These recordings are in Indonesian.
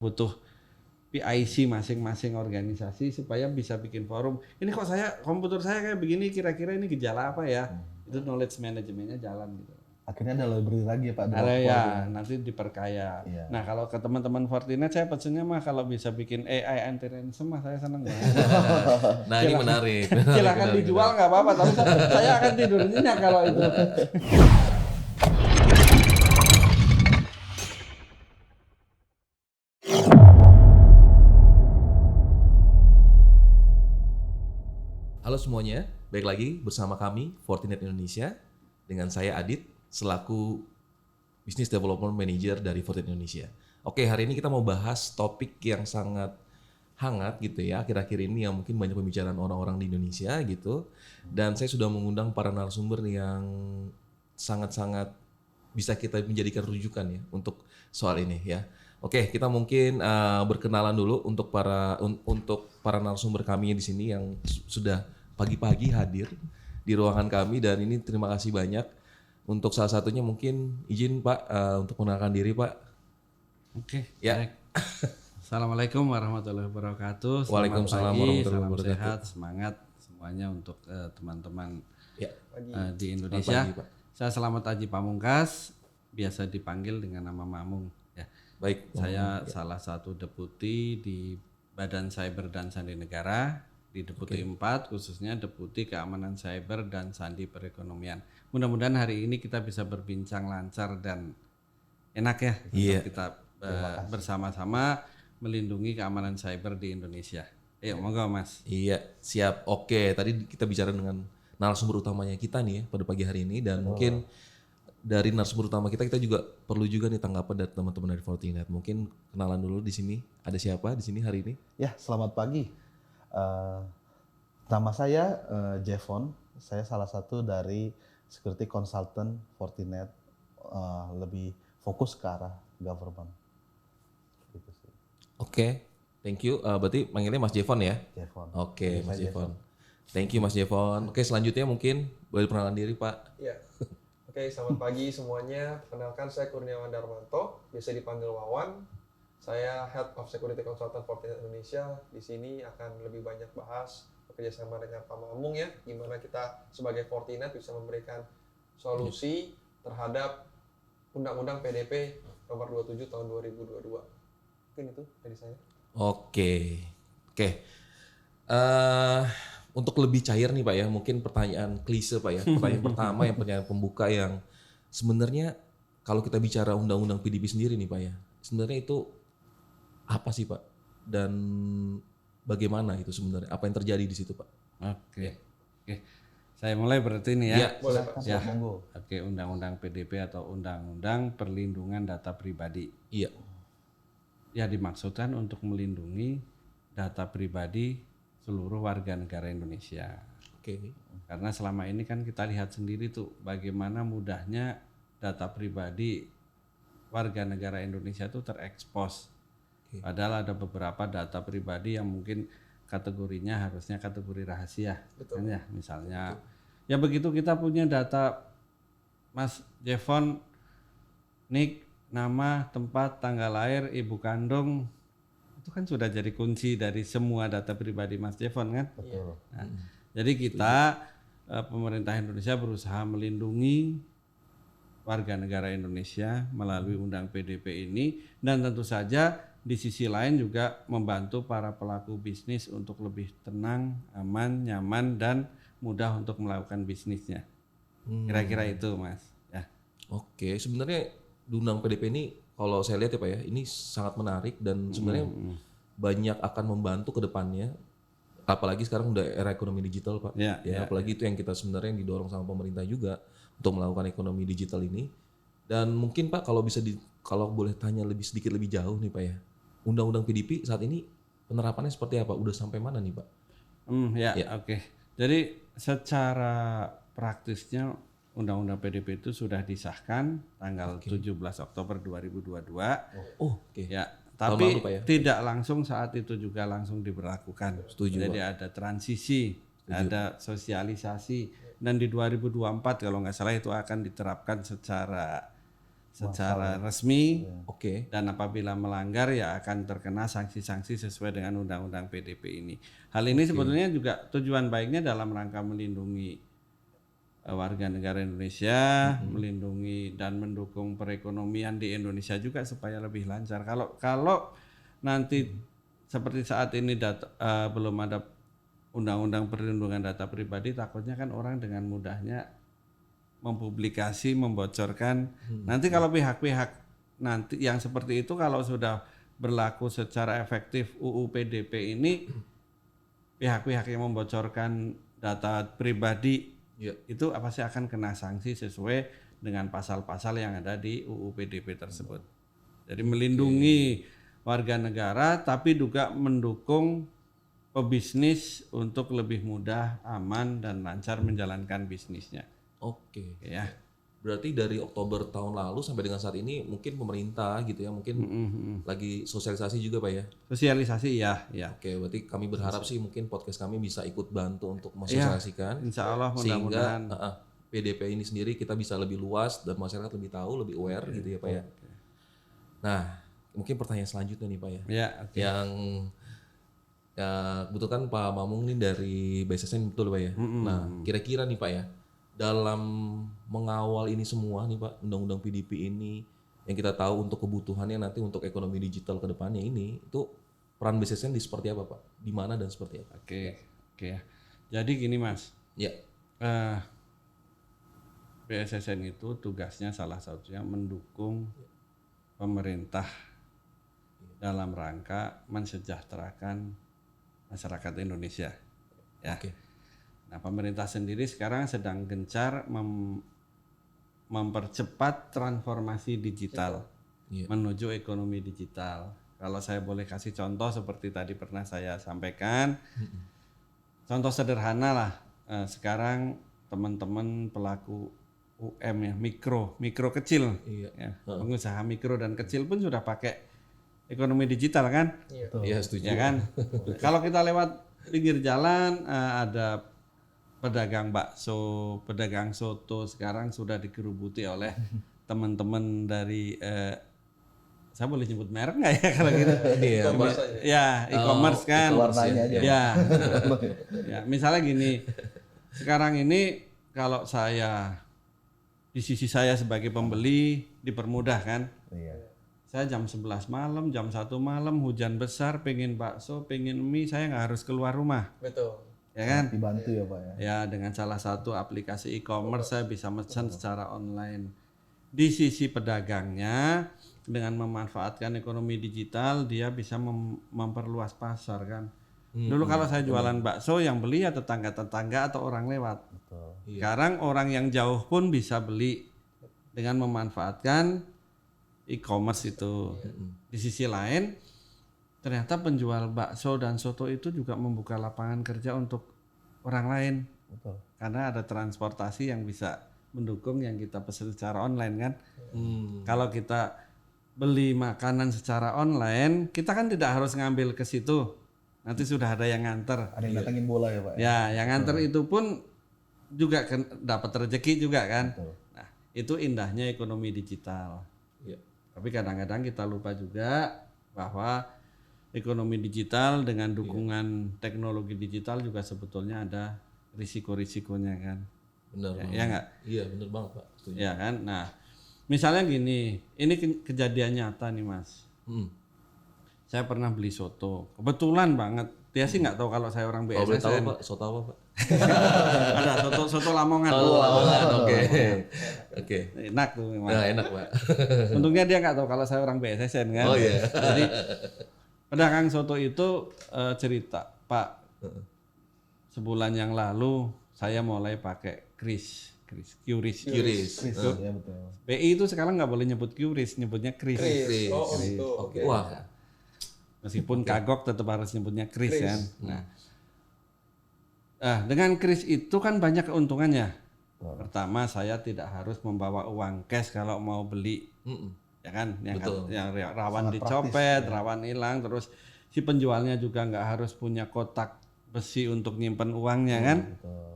butuh PIC masing-masing organisasi supaya bisa bikin forum. Ini kok komputer saya kayak begini, kira-kira ini gejala apa ya? Itu knowledge manajemennya jalan gitu. Akhirnya ada library lagi ya Pak. Ada ya, nanti diperkaya. Iya. Nah kalau ke teman-teman Fortinet saya pesennya mah kalau bisa bikin AI anti-ransom mah saya seneng banget. Nah ini menarik. Silahkan dijual nggak apa-apa, tapi saya akan tidur nyenyak kalau itu. Halo semuanya, baik lagi bersama kami Fortinet Indonesia dengan saya Adit selaku Business Development Manager dari Fortinet Indonesia. Oke, hari ini kita mau bahas topik yang sangat hangat gitu ya akhir-akhir ini yang mungkin banyak pembicaraan orang-orang di Indonesia gitu. Dan saya sudah mengundang para narasumber yang sangat-sangat bisa kita menjadikan rujukan ya untuk soal ini ya. Oke, kita mungkin berkenalan dulu untuk para narasumber kami di sini yang sudah pagi-pagi hadir di ruangan kami, dan ini terima kasih banyak. Untuk salah satunya mungkin izin Pak untuk mengenalkan diri Pak. Oke, ya. baik. Assalamualaikum warahmatullahi wabarakatuh. Waalaikumsalam warahmatullahi wabarakatuh. Salam sehat, semangat semuanya untuk teman-teman Ya. di Indonesia. Pagi, Pak. Saya Selamat Aji Pamungkas, biasa dipanggil dengan nama Mamung. Ya. Baik. Saya salah satu deputi di Badan Cyber dan Sandi Negara, di Deputi 4, khususnya Deputi Keamanan Cyber dan Sandi Perekonomian. Mudah-mudahan hari ini kita bisa berbincang lancar dan enak ya, untuk kita bersama-sama melindungi keamanan cyber di Indonesia. Ayo, monggo Mas. Iya, siap. Oke, tadi kita bicara dengan narasumber utamanya kita nih ya pada pagi hari ini, dan mungkin dari narasumber utama kita juga perlu juga nih tanggapan dari teman-teman dari Fortinet. Mungkin kenalan dulu di sini. Ada siapa di sini hari ini? Ya, selamat pagi. Nama saya Jevon. Saya salah satu dari security consultant Fortinet, lebih fokus ke arah government. Gitu sih. Oke, thank you. Berarti panggilnya Mas Jevon ya? Jevon. Oke, Mas Jevon. Thank you Mas Jevon. Oke, selanjutnya mungkin boleh perkenalan diri Pak. Iya. Oke, selamat pagi semuanya. Perkenalkan saya Kurniawan Darmanto, biasa dipanggil Wawan. Saya Head of Security Consultant Fortinet Indonesia. Di sini akan lebih banyak bahas bekerjasama dengan Pak Mamung ya, gimana kita sebagai Fortinet bisa memberikan solusi terhadap Undang-Undang PDP nomor 27 tahun 2022. Mungkin itu dari saya. Oke. Untuk lebih cair nih Pak ya, mungkin pertanyaan klise Pak ya. Pertanyaan pertama, pertanyaan pembuka yang sebenarnya kalau kita bicara Undang-Undang PDP sendiri nih Pak ya, sebenarnya itu apa sih Pak? Dan bagaimana itu sebenarnya? Apa yang terjadi di situ Pak? Oke. Saya mulai berarti ini ya. Boleh Pak. Ya. Oke, Undang-Undang PDP atau Undang-Undang Perlindungan Data Pribadi. Iya. Ya, dimaksudkan untuk melindungi data pribadi seluruh warga negara Indonesia. Oke. Karena selama ini kan kita lihat sendiri tuh bagaimana mudahnya data pribadi warga negara Indonesia tuh terekspos. Padahal ada beberapa data pribadi yang mungkin kategorinya harusnya kategori rahasia. Betul. Kan ya, misalnya. Ya begitu kita punya data Mas Jevon, nik, nama, tempat, tanggal lahir, ibu kandung, itu kan sudah jadi kunci dari semua data pribadi Mas Jevon kan? Betul. Nah, jadi kita pemerintah Indonesia berusaha melindungi warga negara Indonesia melalui Undang PDP ini, dan tentu saja di sisi lain juga membantu para pelaku bisnis untuk lebih tenang, aman, nyaman, dan mudah untuk melakukan bisnisnya. Kira-kira itu Mas. Ya. Oke, sebenarnya di Undang PDP ini kalau saya lihat ya Pak ya, ini sangat menarik dan sebenarnya banyak akan membantu ke depannya. Apalagi sekarang udah era ekonomi digital Pak. Ya, apalagi itu yang kita sebenarnya yang didorong sama pemerintah juga untuk melakukan ekonomi digital ini. Dan mungkin Pak kalau bisa kalau boleh tanya sedikit lebih jauh nih Pak ya. Undang-Undang PDP saat ini penerapannya seperti apa? Udah sampai mana nih Pak? Oke. Jadi secara praktisnya Undang-Undang PDP itu sudah disahkan tanggal 17 Oktober 2022. Oke. Ya, Tahun tapi lalu, Pak, ya? tidak langsung saat itu juga langsung diberlakukan. Setuju, Jadi Pak. ada transisi, ada sosialisasi, dan di 2024 kalau nggak salah itu akan diterapkan secara secara resmi. Oke. Dan apabila melanggar ya akan terkena sanksi-sanksi sesuai dengan undang-undang PDP ini. Hal ini sebetulnya juga tujuan baiknya dalam rangka melindungi warga negara Indonesia, melindungi dan mendukung perekonomian di Indonesia juga supaya lebih lancar. Kalau nanti seperti saat ini belum ada undang-undang perlindungan data pribadi, takutnya kan orang dengan mudahnya mempublikasi, membocorkan. Nanti kalau pihak-pihak nanti yang seperti itu kalau sudah berlaku secara efektif UU PDP ini, pihak-pihak yang membocorkan data pribadi itu pasti akan kena sanksi sesuai dengan pasal-pasal yang ada di UU PDP tersebut. Jadi melindungi warga negara tapi juga mendukung pebisnis untuk lebih mudah, aman dan lancar menjalankan bisnisnya. Oke. Ya. Berarti dari Oktober tahun lalu sampai dengan saat ini mungkin pemerintah gitu ya mungkin lagi sosialisasi juga Pak ya. Sosialisasi ya. Oke, berarti kami berharap sih mungkin podcast kami bisa ikut bantu untuk mensosialisasikan. Insya Allah sehingga mudah-mudahan PDP ini sendiri kita bisa lebih luas dan masyarakat lebih tahu, lebih aware gitu ya Pak ya. Nah, mungkin pertanyaan selanjutnya nih Pak ya. Ya, Yang ya betul kan Pak Mamung nih dari BSSN betul Pak ya. Nah, kira-kira nih Pak ya dalam mengawal ini semua nih Pak, undang-undang PDP ini yang kita tahu untuk kebutuhannya nanti untuk ekonomi digital ke depannya ini, itu peran BSSN di seperti apa Pak? Di mana dan seperti apa? Oke ya. Jadi gini Mas, Ya. BSSN itu tugasnya salah satunya mendukung pemerintah dalam rangka mensejahterakan masyarakat Indonesia. Ya. Oke. Nah, pemerintah sendiri sekarang sedang gencar mempercepat transformasi digital menuju ekonomi digital. Kalau saya boleh kasih contoh seperti tadi pernah saya sampaikan, contoh sederhana lah. Sekarang teman-teman pelaku UM ya, mikro kecil, ya, pengusaha mikro dan kecil pun sudah pakai ekonomi digital kan? Iya, setuju. Ya kan? Kalau kita lewat pinggir jalan ada pedagang bakso, pedagang soto sekarang sudah digerubuti oleh teman-teman dari saya boleh nyebut merek nggak ya kalau gitu? Ya, e-commerce kan. Warnanya aja. Ya, misalnya gini. Sekarang ini kalau saya di sisi saya sebagai pembeli dipermudah kan? Iya. Saya jam 11 malam, jam 1 malam, hujan besar, pengen bakso, pengen mie, saya nggak harus keluar rumah. Betul. Ya kan? Dibantu ya Pak ya. Ya, dengan salah satu aplikasi e-commerce saya bisa pesan secara online. Di sisi pedagangnya, dengan memanfaatkan ekonomi digital, dia bisa memperluas pasar kan. Dulu kalau saya jualan bakso, yang beli ya tetangga-tetangga atau orang lewat. Betul. Sekarang orang yang jauh pun bisa beli dengan memanfaatkan e-commerce itu. Di sisi lain, ternyata penjual bakso dan soto itu juga membuka lapangan kerja untuk orang lain. Betul. Karena ada transportasi yang bisa mendukung yang kita pesan secara online kan. Kalau kita beli makanan secara online, kita kan tidak harus ngambil ke situ. Nanti sudah ada yang nganter. Ada yang datangin bola ya Pak. Ya, yang nganter itu pun juga dapat rezeki juga kan. Betul. Nah, itu indahnya ekonomi digital. Iya. Tapi kadang-kadang kita lupa juga bahwa ekonomi digital dengan dukungan teknologi digital juga sebetulnya ada risiko-risikonya kan. Benar. Ya enggak? Iya, benar banget Pak. Setuju. Ya kan? Nah, misalnya gini, ini kejadian nyata nih Mas. Saya pernah beli soto, kebetulan banget. Dia sih nggak tahu kalau saya orang Kalau boleh tahu BSSN. Pak, soto apa Pak? Ada soto Lamongan. Oh, Lamongan. Oke. Oke. Enak tuh memang. Nah, enak Pak. Untungnya dia nggak tahu kalau saya orang BSSN kan. Oh iya. Jadi pedagang soto itu cerita, Pak, sebulan yang lalu saya mulai pakai QRIS. Qris. Ya betul. BI itu sekarang nggak boleh nyebut QRIS, nyebutnya QRIS. Qris. Oh, gitu. Oke. Wah. Meskipun kagok tetap harus nyebutnya QRIS kan. Nah, dengan QRIS itu kan banyak keuntungannya. Pertama, saya tidak harus membawa uang cash kalau mau beli. Ya kan, yang rawan Sangat dicopet, praktis, rawan hilang, terus si penjualnya juga nggak harus punya kotak besi untuk nyimpen uangnya kan. Betul.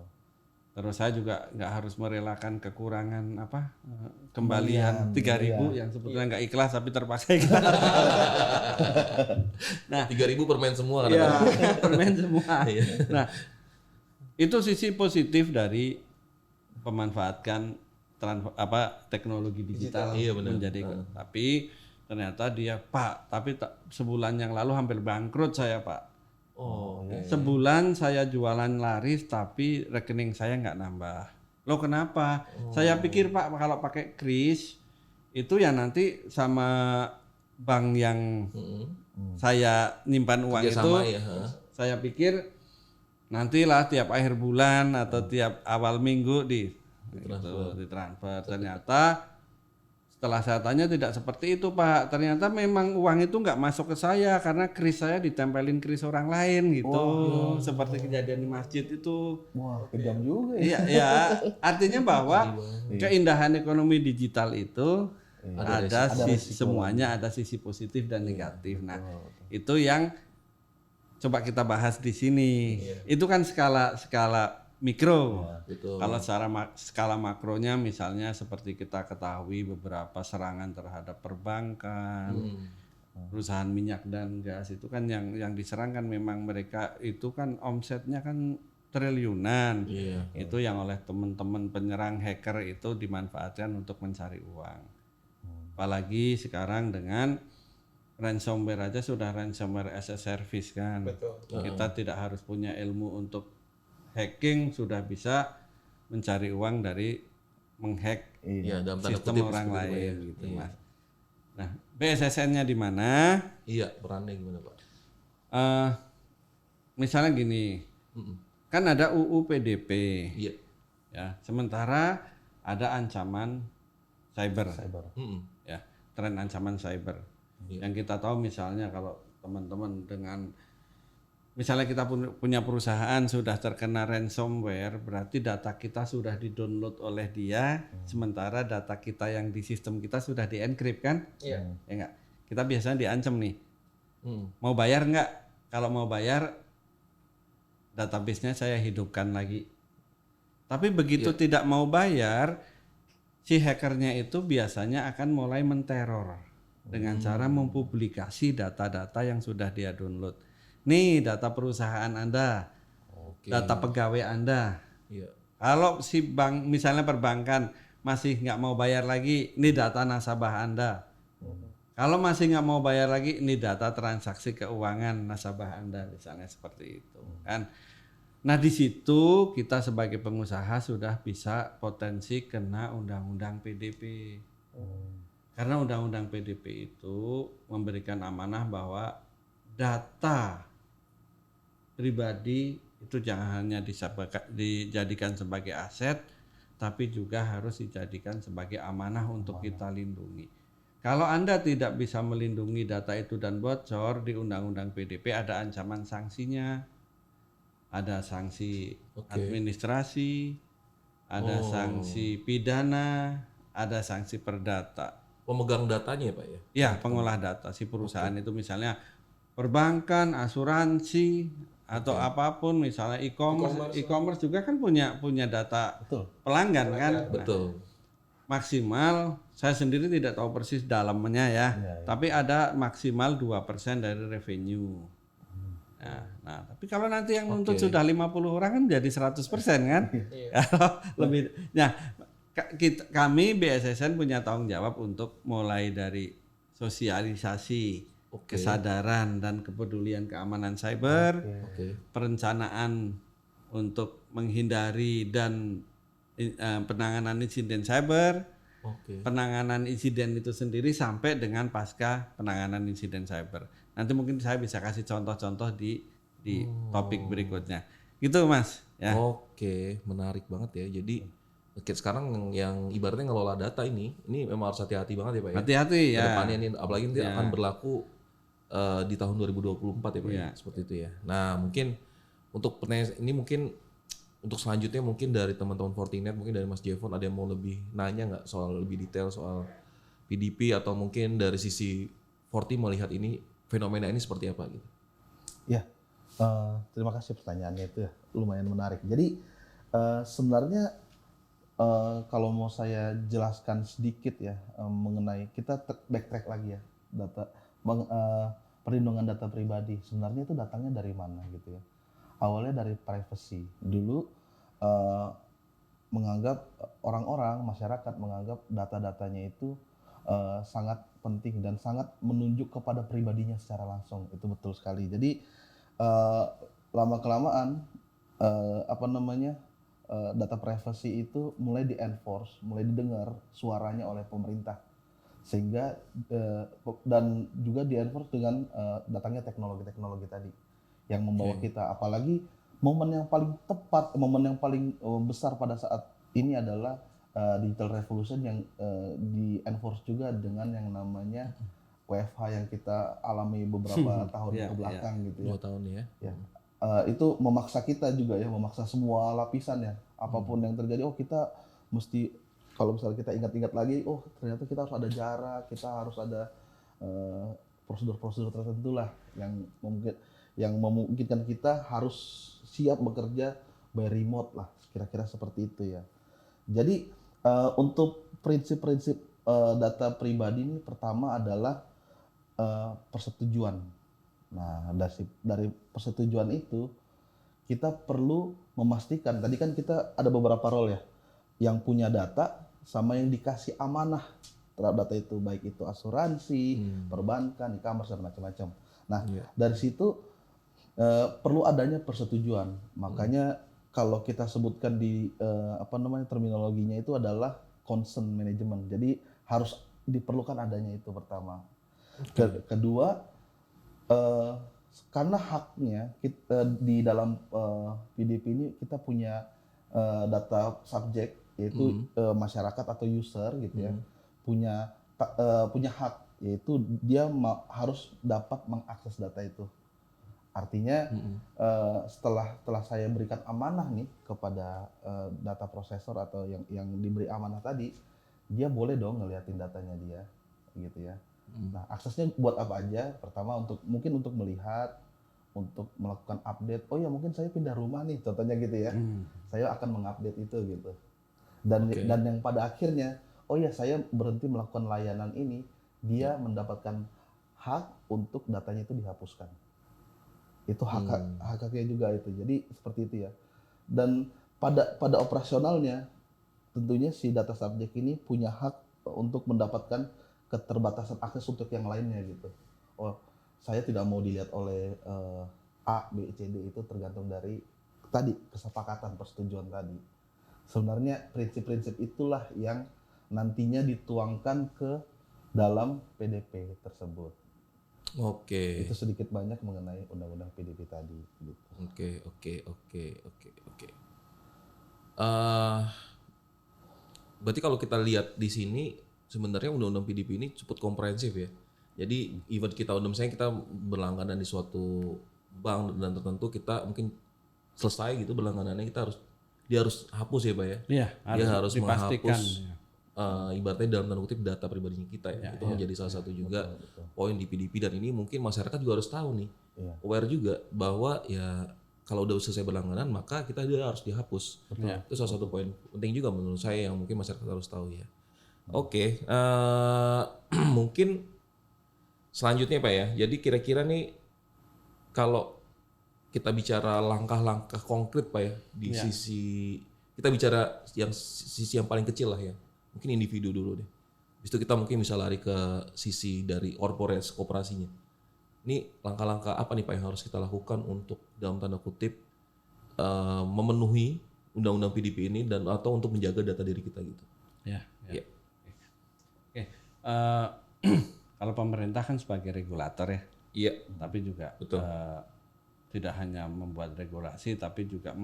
Terus saya juga nggak harus merelakan kekurangan kembalian 3.000 yang sebetulnya nggak ikhlas tapi terpaksa ikhlas. Nah, 3.000 permen semua kan. Iya, permen semua. Iya. Nah, itu sisi positif dari pemanfaatkan teknologi digital Iya, benar. menjadi. Tapi ternyata dia sebulan yang lalu hampir bangkrut saya Pak. Oh, oke. Sebulan saya jualan laris tapi rekening saya nggak nambah. Loh kenapa? Saya pikir Pak kalau pakai kris itu ya nanti sama bank yang saya nyimpan uang itu, Kerjasama ya, saya pikir nantilah tiap akhir bulan atau tiap awal minggu ditransfer. Ternyata setelah saya tanya tidak seperti itu Pak. Ternyata memang uang itu nggak masuk ke saya karena kris saya ditempelin kris orang lain gitu. Seperti kejadian di masjid itu. Wah, kejam juga ya. Iya, ya. Artinya bahwa keindahan ekonomi digital itu semuanya ada sisi positif dan negatif. Nah, itu yang coba kita bahas di sini. Itu kan skala mikro. Betul. Kalau secara skala makronya misalnya seperti kita ketahui beberapa serangan terhadap perbankan, perusahaan minyak dan gas itu kan yang diserang kan memang mereka itu kan omsetnya kan triliunan. Itu yang oleh teman-teman penyerang hacker itu dimanfaatkan untuk mencari uang. Apalagi sekarang dengan ransomware aja sudah ransomware as a service kan. Betul. Kita tidak harus punya ilmu untuk hacking, sudah bisa mencari uang dari menghack dalam tanda sistem kutip orang seperti lain itu ya. gitu Mas. Nah, BSSN-nya di mana? Iya, perannya gimana Pak? Misalnya gini, kan ada UU PDP, Iya. ya. Sementara ada ancaman cyber. Ya, tren ancaman cyber. Yang kita tahu misalnya kalau teman-teman dengan misalnya kita punya perusahaan sudah terkena ransomware, berarti data kita sudah di-download oleh dia, sementara data kita yang di sistem kita sudah di-encrypt kan? Iya. Ya enggak? Kita biasanya diancam nih. Mau bayar enggak? Kalau mau bayar, database-nya saya hidupkan lagi. Tapi begitu tidak mau bayar, si hackernya itu biasanya akan mulai menteror dengan cara mempublikasi data-data yang sudah dia download. Nih data perusahaan Anda, data pegawai Anda. Iya. Kalau si bank, misalnya perbankan masih nggak mau bayar lagi, ini data nasabah Anda. Kalau masih nggak mau bayar lagi, ini data transaksi keuangan nasabah Anda, misalnya seperti itu, kan? Nah di situ kita sebagai pengusaha sudah bisa potensi kena undang-undang PDP. Karena undang-undang PDP itu memberikan amanah bahwa data pribadi itu jangan hanya dijadikan sebagai aset, tapi juga harus dijadikan sebagai amanah untuk kita lindungi. Kalau Anda tidak bisa melindungi data itu dan bocor, di Undang-Undang PDP ada ancaman sanksinya, ada sanksi administrasi, ada sanksi pidana, ada sanksi perdata. Pemegang datanya ya Pak ya? Ya, pengolah data si perusahaan itu misalnya perbankan, asuransi atau apapun, misalnya e-commerce juga kan punya data pelanggan kan. Betul. Maksimal saya sendiri tidak tahu persis dalamnya ya, tapi ada maksimal 2% dari revenue. Nah, tapi kalau nanti yang nuntut sudah 50 orang kan jadi 100% kan? Kalau lebih, nah kami BSSN punya tanggung jawab untuk mulai dari sosialisasi, kesadaran dan kepedulian keamanan cyber, perencanaan untuk menghindari dan penanganan insiden cyber, penanganan insiden itu sendiri sampai dengan pasca penanganan insiden cyber. Nanti mungkin saya bisa kasih contoh-contoh di topik berikutnya. Gitu Mas. Ya. Oke, menarik banget ya. Jadi sekarang yang ibaratnya ngelola data ini memang harus hati-hati banget ya Pak ya. Hati-hati ya. Kedepannya ini apalagi nanti akan berlaku di tahun 2024 ya Pak ya. Seperti itu ya. Nah mungkin untuk pertanyaan ini mungkin untuk selanjutnya mungkin dari teman-teman Fortinet, mungkin dari Mas Jevon ada yang mau lebih nanya nggak soal lebih detail soal PDP atau mungkin dari sisi Forti melihat ini fenomena ini seperti apa gitu? Ya, terima kasih pertanyaannya itu ya lumayan menarik. Jadi Sebenarnya kalau mau saya jelaskan sedikit ya mengenai kita backtrack lagi ya data perlindungan data pribadi sebenarnya itu datangnya dari mana gitu ya. Awalnya dari privacy. Dulu eh, menganggap orang-orang masyarakat menganggap data-datanya itu sangat penting dan sangat menunjuk kepada pribadinya secara langsung. Itu betul sekali. Jadi lama kelamaan apa namanya data privacy itu mulai di-enforce, mulai didengar suaranya oleh pemerintah sehingga dan juga di-enforce dengan datangnya teknologi-teknologi tadi yang membawa kita, apalagi momen yang paling tepat, momen yang paling besar pada saat ini adalah digital revolution yang di-enforce juga dengan yang namanya WFH yang kita alami beberapa tahun ke belakang gitu ya. 2 tahun ya. Ya. Itu memaksa kita juga ya, memaksa semua lapisan ya, apapun yang terjadi, oh kita mesti, kalau misalnya kita ingat-ingat lagi, oh ternyata kita harus ada jarak, kita harus ada prosedur-prosedur tertentu lah yang memungkinkan kita harus siap bekerja by remote lah, kira-kira seperti itu ya. Jadi untuk prinsip-prinsip data pribadi ini pertama adalah persetujuan. Nah dari persetujuan itu kita perlu memastikan, tadi kan kita ada beberapa role ya, yang punya data sama yang dikasih amanah terhadap data itu, baik itu asuransi, perbankan, e-commerce dan macam-macam. Nah dari situ perlu adanya persetujuan. Makanya kalau kita sebutkan di apa namanya terminologinya itu adalah consent management. Jadi harus diperlukan adanya itu pertama. Kedua, karena haknya di dalam PDP ini kita punya data subjek yaitu masyarakat atau user gitu ya, punya hak, yaitu dia harus dapat mengakses data itu. Artinya setelah saya berikan amanah nih kepada data prosesor atau yang diberi amanah tadi, dia boleh dong ngeliatin datanya dia, gitu ya. Nah aksesnya buat apa aja? Pertama mungkin untuk melihat, untuk melakukan update. Oh ya mungkin saya pindah rumah nih, contohnya gitu ya. Saya akan mengupdate itu gitu. Dan yang pada akhirnya, oh ya saya berhenti melakukan layanan ini, dia mendapatkan hak untuk datanya itu dihapuskan. Itu hak-haknya juga itu. Jadi seperti itu ya. Dan pada operasionalnya tentunya si data subjek ini punya hak untuk mendapatkan keterbatasan akses untuk yang lainnya gitu. Oh, saya tidak mau dilihat oleh A, B, C, D, itu tergantung dari tadi kesepakatan persetujuan tadi. Sebenarnya prinsip-prinsip itulah yang nantinya dituangkan ke dalam PDP tersebut. Oke. Itu sedikit banyak mengenai undang-undang PDP tadi. Gitu. Oke. Berarti kalau kita lihat di sini sebenarnya undang-undang PDP ini cukup komprehensif ya. Jadi even kita misalnya kita berlangganan di suatu bank dan tertentu, kita mungkin selesai gitu berlangganannya, dia harus hapus ya Pak ya. Iya, Dia harus dipastikan. menghapus ibaratnya dalam tanda kutip data pribadinya kita ya. Itu menjadi salah satu juga poin di PDP, dan ini mungkin masyarakat juga harus tahu nih. Aware juga bahwa ya kalau udah selesai berlangganan maka dia harus dihapus. Itu salah satu poin penting juga menurut saya yang mungkin masyarakat harus tahu ya. Oke, mungkin selanjutnya Pak ya. Jadi kira-kira nih kalau kita bicara langkah-langkah konkret Pak ya di sisi, kita bicara sisi yang paling kecil lah ya. Mungkin individu dulu deh. Habis itu kita mungkin bisa lari ke sisi dari korporasinya. Ini langkah-langkah apa nih Pak yang harus kita lakukan untuk dalam tanda kutip memenuhi undang-undang PDP ini dan atau untuk menjaga data diri kita gitu. Ya. Oke. Kalau pemerintah kan sebagai regulator ya. Iya. Tapi juga tidak hanya membuat regulasi, tapi juga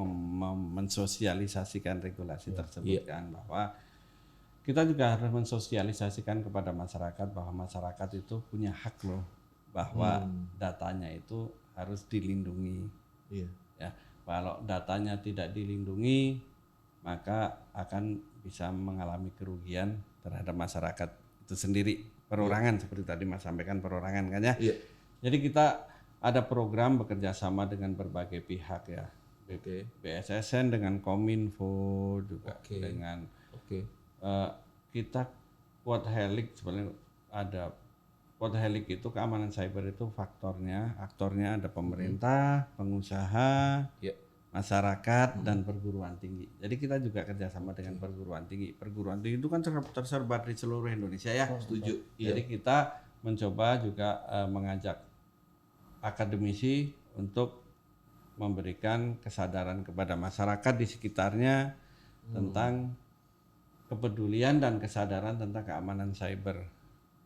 mensosialisasikan regulasi tersebut kan, bahwa kita juga harus mensosialisasikan kepada masyarakat bahwa masyarakat itu punya hak loh, bahwa datanya itu harus dilindungi. Iya. Ya, kalau datanya tidak dilindungi maka akan bisa mengalami kerugian terhadap masyarakat itu sendiri. Perorangan seperti tadi Mas sampaikan, perorangan kan ya. Iya. Jadi kita ada program bekerja sama dengan berbagai pihak ya, Oke. BSSN dengan Kominfo juga Oke. dengan Oke. kita Quad Helix sebenarnya ada Quad Helix itu keamanan cyber itu aktornya ada pemerintah, pengusaha, Ya. masyarakat dan perguruan tinggi. Jadi kita juga kerjasama dengan perguruan tinggi. Perguruan tinggi itu kan tersebar di seluruh Indonesia ya. Setuju. Jadi kita mencoba juga mengajak akademisi untuk memberikan kesadaran kepada masyarakat di sekitarnya tentang kepedulian dan kesadaran tentang keamanan cyber.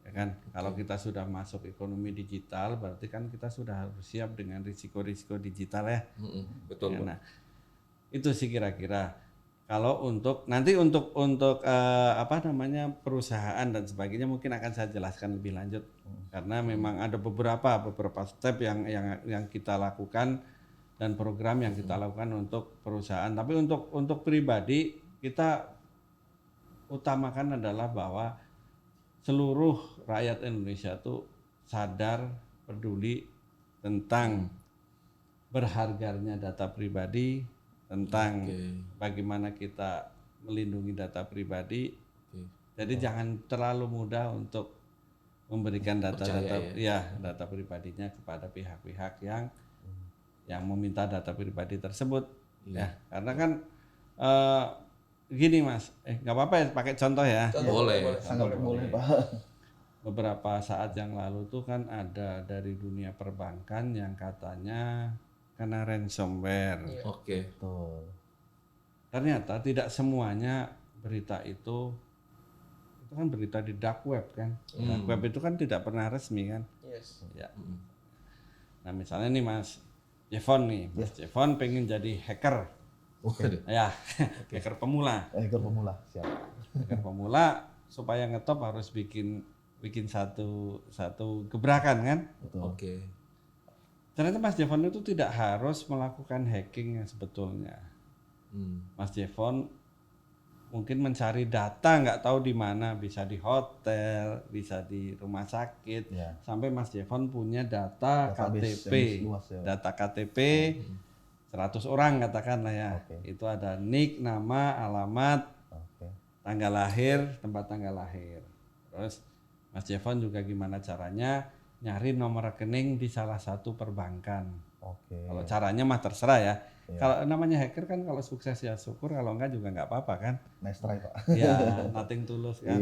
Ya kan? Kalau kita sudah masuk ekonomi digital, berarti kan kita sudah harus siap dengan risiko-risiko digital ya. Betul. Ya, nah, itu sih kira-kira. Kalau untuk nanti untuk perusahaan dan sebagainya mungkin akan saya jelaskan lebih lanjut karena memang ada beberapa step yang kita lakukan dan program yang kita lakukan untuk perusahaan. Tapi untuk pribadi kita utamakan adalah bahwa seluruh rakyat Indonesia itu sadar, peduli tentang berharganya data pribadi, tentang bagaimana kita melindungi data pribadi. Jadi jangan terlalu mudah untuk memberikan data pribadinya kepada pihak-pihak yang meminta data pribadi tersebut. Ya, karena kan gini Mas, nggak apa-apa ya pakai contoh ya. Boleh. Sangat boleh Pak. Beberapa saat yang lalu tuh kan ada dari dunia perbankan yang katanya kena ransomware. Oke. Betul. Ternyata tidak semuanya berita itu kan berita di dark web kan. Dark web itu kan tidak pernah resmi kan. Yes. Ya. Nah misalnya nih Mas Jevon nih, Mas Jevon pengen jadi hacker. Ya, hacker pemula. Hacker pemula, siap. Hacker pemula supaya ngetop harus bikin satu gebrakan kan. Betul. Oke. Ternyata Mas Jevon itu tidak harus melakukan hacking yang sebetulnya. Mas Jevon mungkin mencari data nggak tahu di mana, bisa di hotel, bisa di rumah sakit, sampai Mas Jevon punya data KTP, data KTP 100 orang katakanlah ya. Itu ada nik, nama, alamat, tanggal lahir, tempat tanggal lahir. Terus Mas Jevon juga gimana caranya nyari nomor rekening di salah satu perbankan. Kalau caranya mah terserah ya. Kalau namanya hacker kan kalau sukses ya syukur, kalau enggak juga enggak apa-apa kan. Nice try Pak. Ya, nothing tulus kan.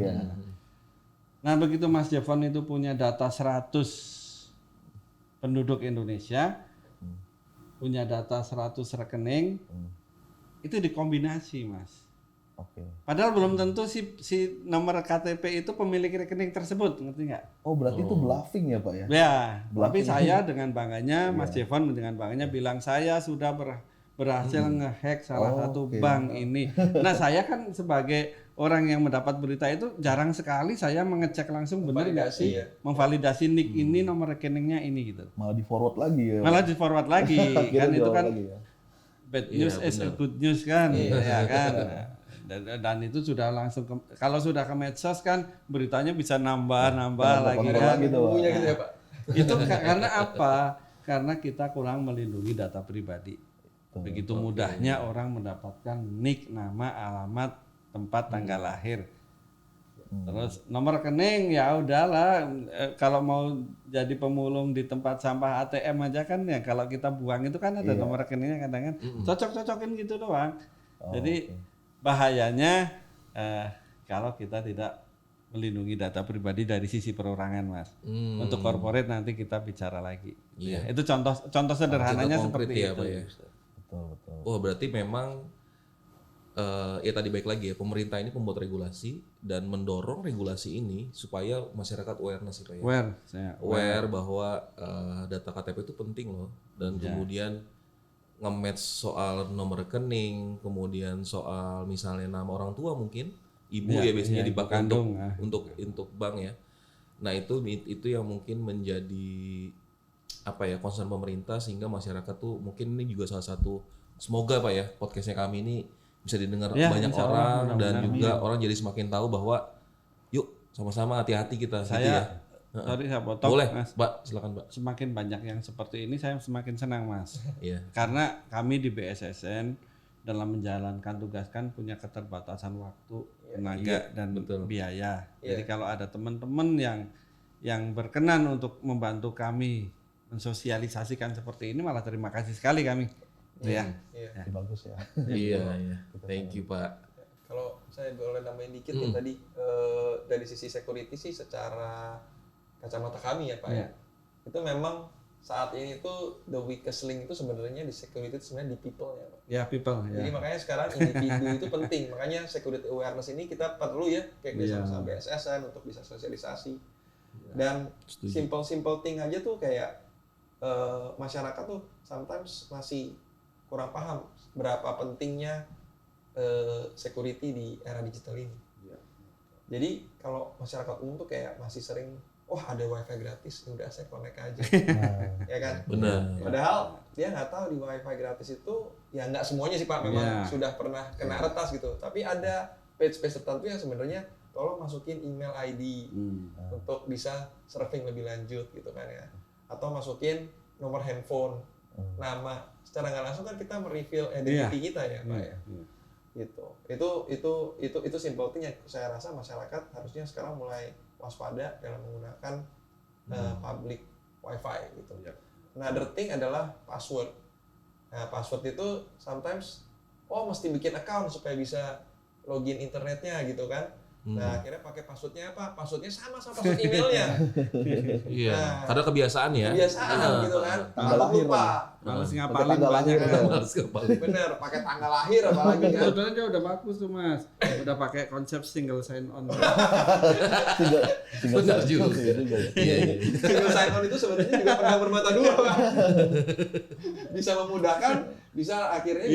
Nah, begitu Mas Jevon itu punya data 100 penduduk Indonesia, punya data 100 rekening, itu dikombinasi Mas. Padahal belum tentu si nomor KTP itu pemilik rekening tersebut, ngerti nggak? Oh berarti itu bluffing ya Pak ya? Ya, tapi saya dengan bangganya, Mas Jevon dengan bangganya bilang saya sudah berhasil ngehack salah satu bank ini. Nah saya kan sebagai orang yang mendapat berita itu jarang sekali saya mengecek langsung benar nggak sih, memvalidasi nik ini nomor rekeningnya ini gitu. Malah di forward lagi ya. Malah di forward lagi, kan itu kan bad news Iya, is a good news kan, ya kan. Dan itu sudah langsung kalau sudah ke medsos kan beritanya bisa nambah lagi kan. Gitu, ya Pak. Itu karena apa? Karena kita kurang melindungi data pribadi. Begitu mudahnya orang mendapatkan nik, nama, alamat, tempat tanggal lahir. Terus nomor rekening ya udahlah, kalau mau jadi pemulung di tempat sampah ATM aja kan ya kalau kita buang itu kan ada nomor rekeningnya kadang kan cocok-cocokin gitu doang. Jadi bahayanya kalau kita tidak melindungi data pribadi dari sisi perorangan Mas. Untuk corporate nanti kita bicara lagi. Ya, itu contoh sederhananya seperti ya, itu. Pak, ya. Betul. Oh berarti memang ya tadi baik lagi ya, pemerintah ini membuat regulasi dan mendorong regulasi ini supaya masyarakat awareness itu ya. Aware bahwa data KTP itu penting loh, dan kemudian nge-match soal nomor rekening, kemudian soal misalnya nama orang tua mungkin, ibu ya biasanya dipakai untuk bank ya. Nah itu yang mungkin menjadi apa ya concern pemerintah, sehingga masyarakat tuh mungkin ini juga salah satu, semoga Pak ya podcastnya kami ini bisa didengar banyak orang dan juga orang jadi semakin tahu bahwa yuk sama-sama hati-hati kita. Saya Sorry saya potong, Boleh, Mas. Mbak, silakan Mbak. Semakin banyak yang seperti ini saya semakin senang, Mas. Iya. Karena kami di BSSN dalam menjalankan tugas kan punya keterbatasan waktu, tenaga dan betul. biaya. Iya. Jadi kalau ada teman-teman yang berkenan untuk membantu kami mensosialisasikan seperti ini, malah terima kasih sekali kami. Gitu ya. Iya. Bagus ya. Iya. Thank you, Pak. Kalau saya boleh nambahin dikit ya tadi dari sisi security sih secara kacamata kami ya Pak ya. Itu memang saat ini tuh the weakest link itu sebenarnya di security itu sebenarnya di people ya Pak. Ya, people. Jadi Ya. makanya sekarang individu itu penting. Makanya security awareness ini kita perlu ya kayak sama BSSN untuk bisa sosialisasi. Dan simple thing aja tuh kayak masyarakat tuh sometimes masih kurang paham berapa pentingnya security di era digital ini. Jadi kalau masyarakat umum tuh kayak masih sering, wah ada wifi gratis, ya udah saya connect aja, ya kan? Benar. Padahal dia nggak tahu di wifi gratis itu, ya nggak semuanya sih Pak, memang sudah pernah kena retas gitu. Tapi ada page-page tertentu yang sebenarnya tolong masukin email ID untuk bisa surfing lebih lanjut gitu kan ya. Atau masukin nomor handphone, nama. Secara nggak langsung kan kita mereveal identity kita ya Pak ya. Gitu. Itu simple thing yang saya rasa masyarakat harusnya sekarang mulai waspada dalam menggunakan public wifi gitu. Another thing adalah password. Nah, password itu sometimes mesti bikin account supaya bisa login internetnya gitu kan. Nah, akhirnya pakai passwordnya apa? Passwordnya sama password emailnya. Iya. Nah, Karena kebiasaan ya. Kebiasaan gitu kan. Tanggal Takut lahir lupa. Males Pakai ngapalin tanggal banyak. lahir. Harus kembali. Bener, pakai tanggal lahir apalagi kan. Sebetulnya dia udah bagus tuh Mas. Udah pakai konsep single sign on. Benar juga. Iya. Single sign on itu sebenarnya juga pedang bermata dua, Pak. Bisa memudahkan, bisa akhirnya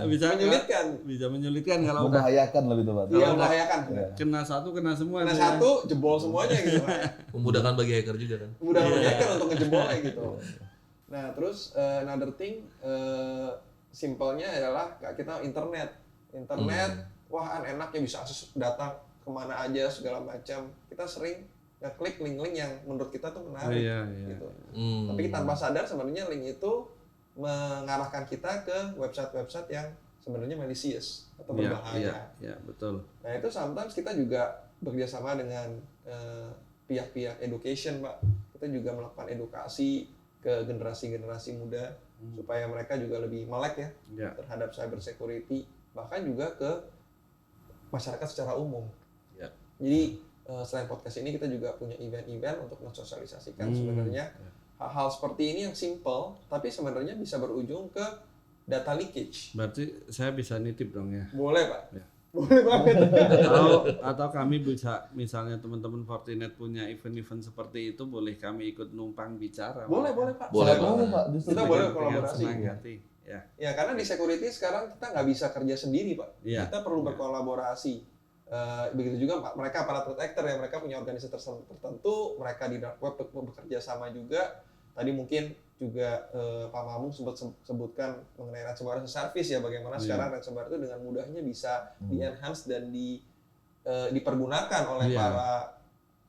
bisa menyulitkan. Bisa menyulitkan kalau udah Membahayakan lebih tepatnya. Iya, membahayakan. kena satu kena semua. Karena tuh ya. satu jebol semuanya gitu, Pak. Memudahkan bagi hacker juga kan. Mudah memudahkan untuk ngejebolnya gitu. Nah, terus another thing simpelnya adalah kita internet. Wah kan enak ya bisa akses data kemana aja segala macam. Kita sering ngeklik link-link yang menurut kita tuh menarik gitu. Tapi tanpa sadar sebenarnya link itu mengarahkan kita ke website-website yang sebenarnya malicious atau berbahaya. Iya, betul. Nah itu sometimes kita juga bekerjasama dengan pihak-pihak education, Pak. Kita juga melakukan edukasi ke generasi-generasi muda supaya mereka juga lebih melek ya terhadap cyber security, bahkan juga ke masyarakat secara umum. Jadi selain podcast ini kita juga punya event-event untuk mensosialisasikan sebenarnya hal-hal seperti ini yang simple, tapi sebenarnya bisa berujung ke data leakage. Berarti saya bisa nitip dong ya. Boleh Pak. Ya. Boleh banget. atau kami bisa misalnya teman-teman Fortinet punya event-event seperti itu, boleh kami ikut numpang bicara. Boleh Pak. Boleh, Pak. Justru Kita boleh Dengan kolaborasi. senang hati. Ya karena di security sekarang kita nggak bisa kerja sendiri Pak. Iya. Kita perlu berkolaborasi. Begitu juga mereka para threat actor ya, mereka punya organisasi tertentu, mereka di dark web bekerja sama juga. Tadi mungkin juga Pak Mamung sempat sebutkan mengenai ransomware as a service ya, bagaimana sekarang ransomware itu dengan mudahnya bisa di-enhance dan dipergunakan oleh para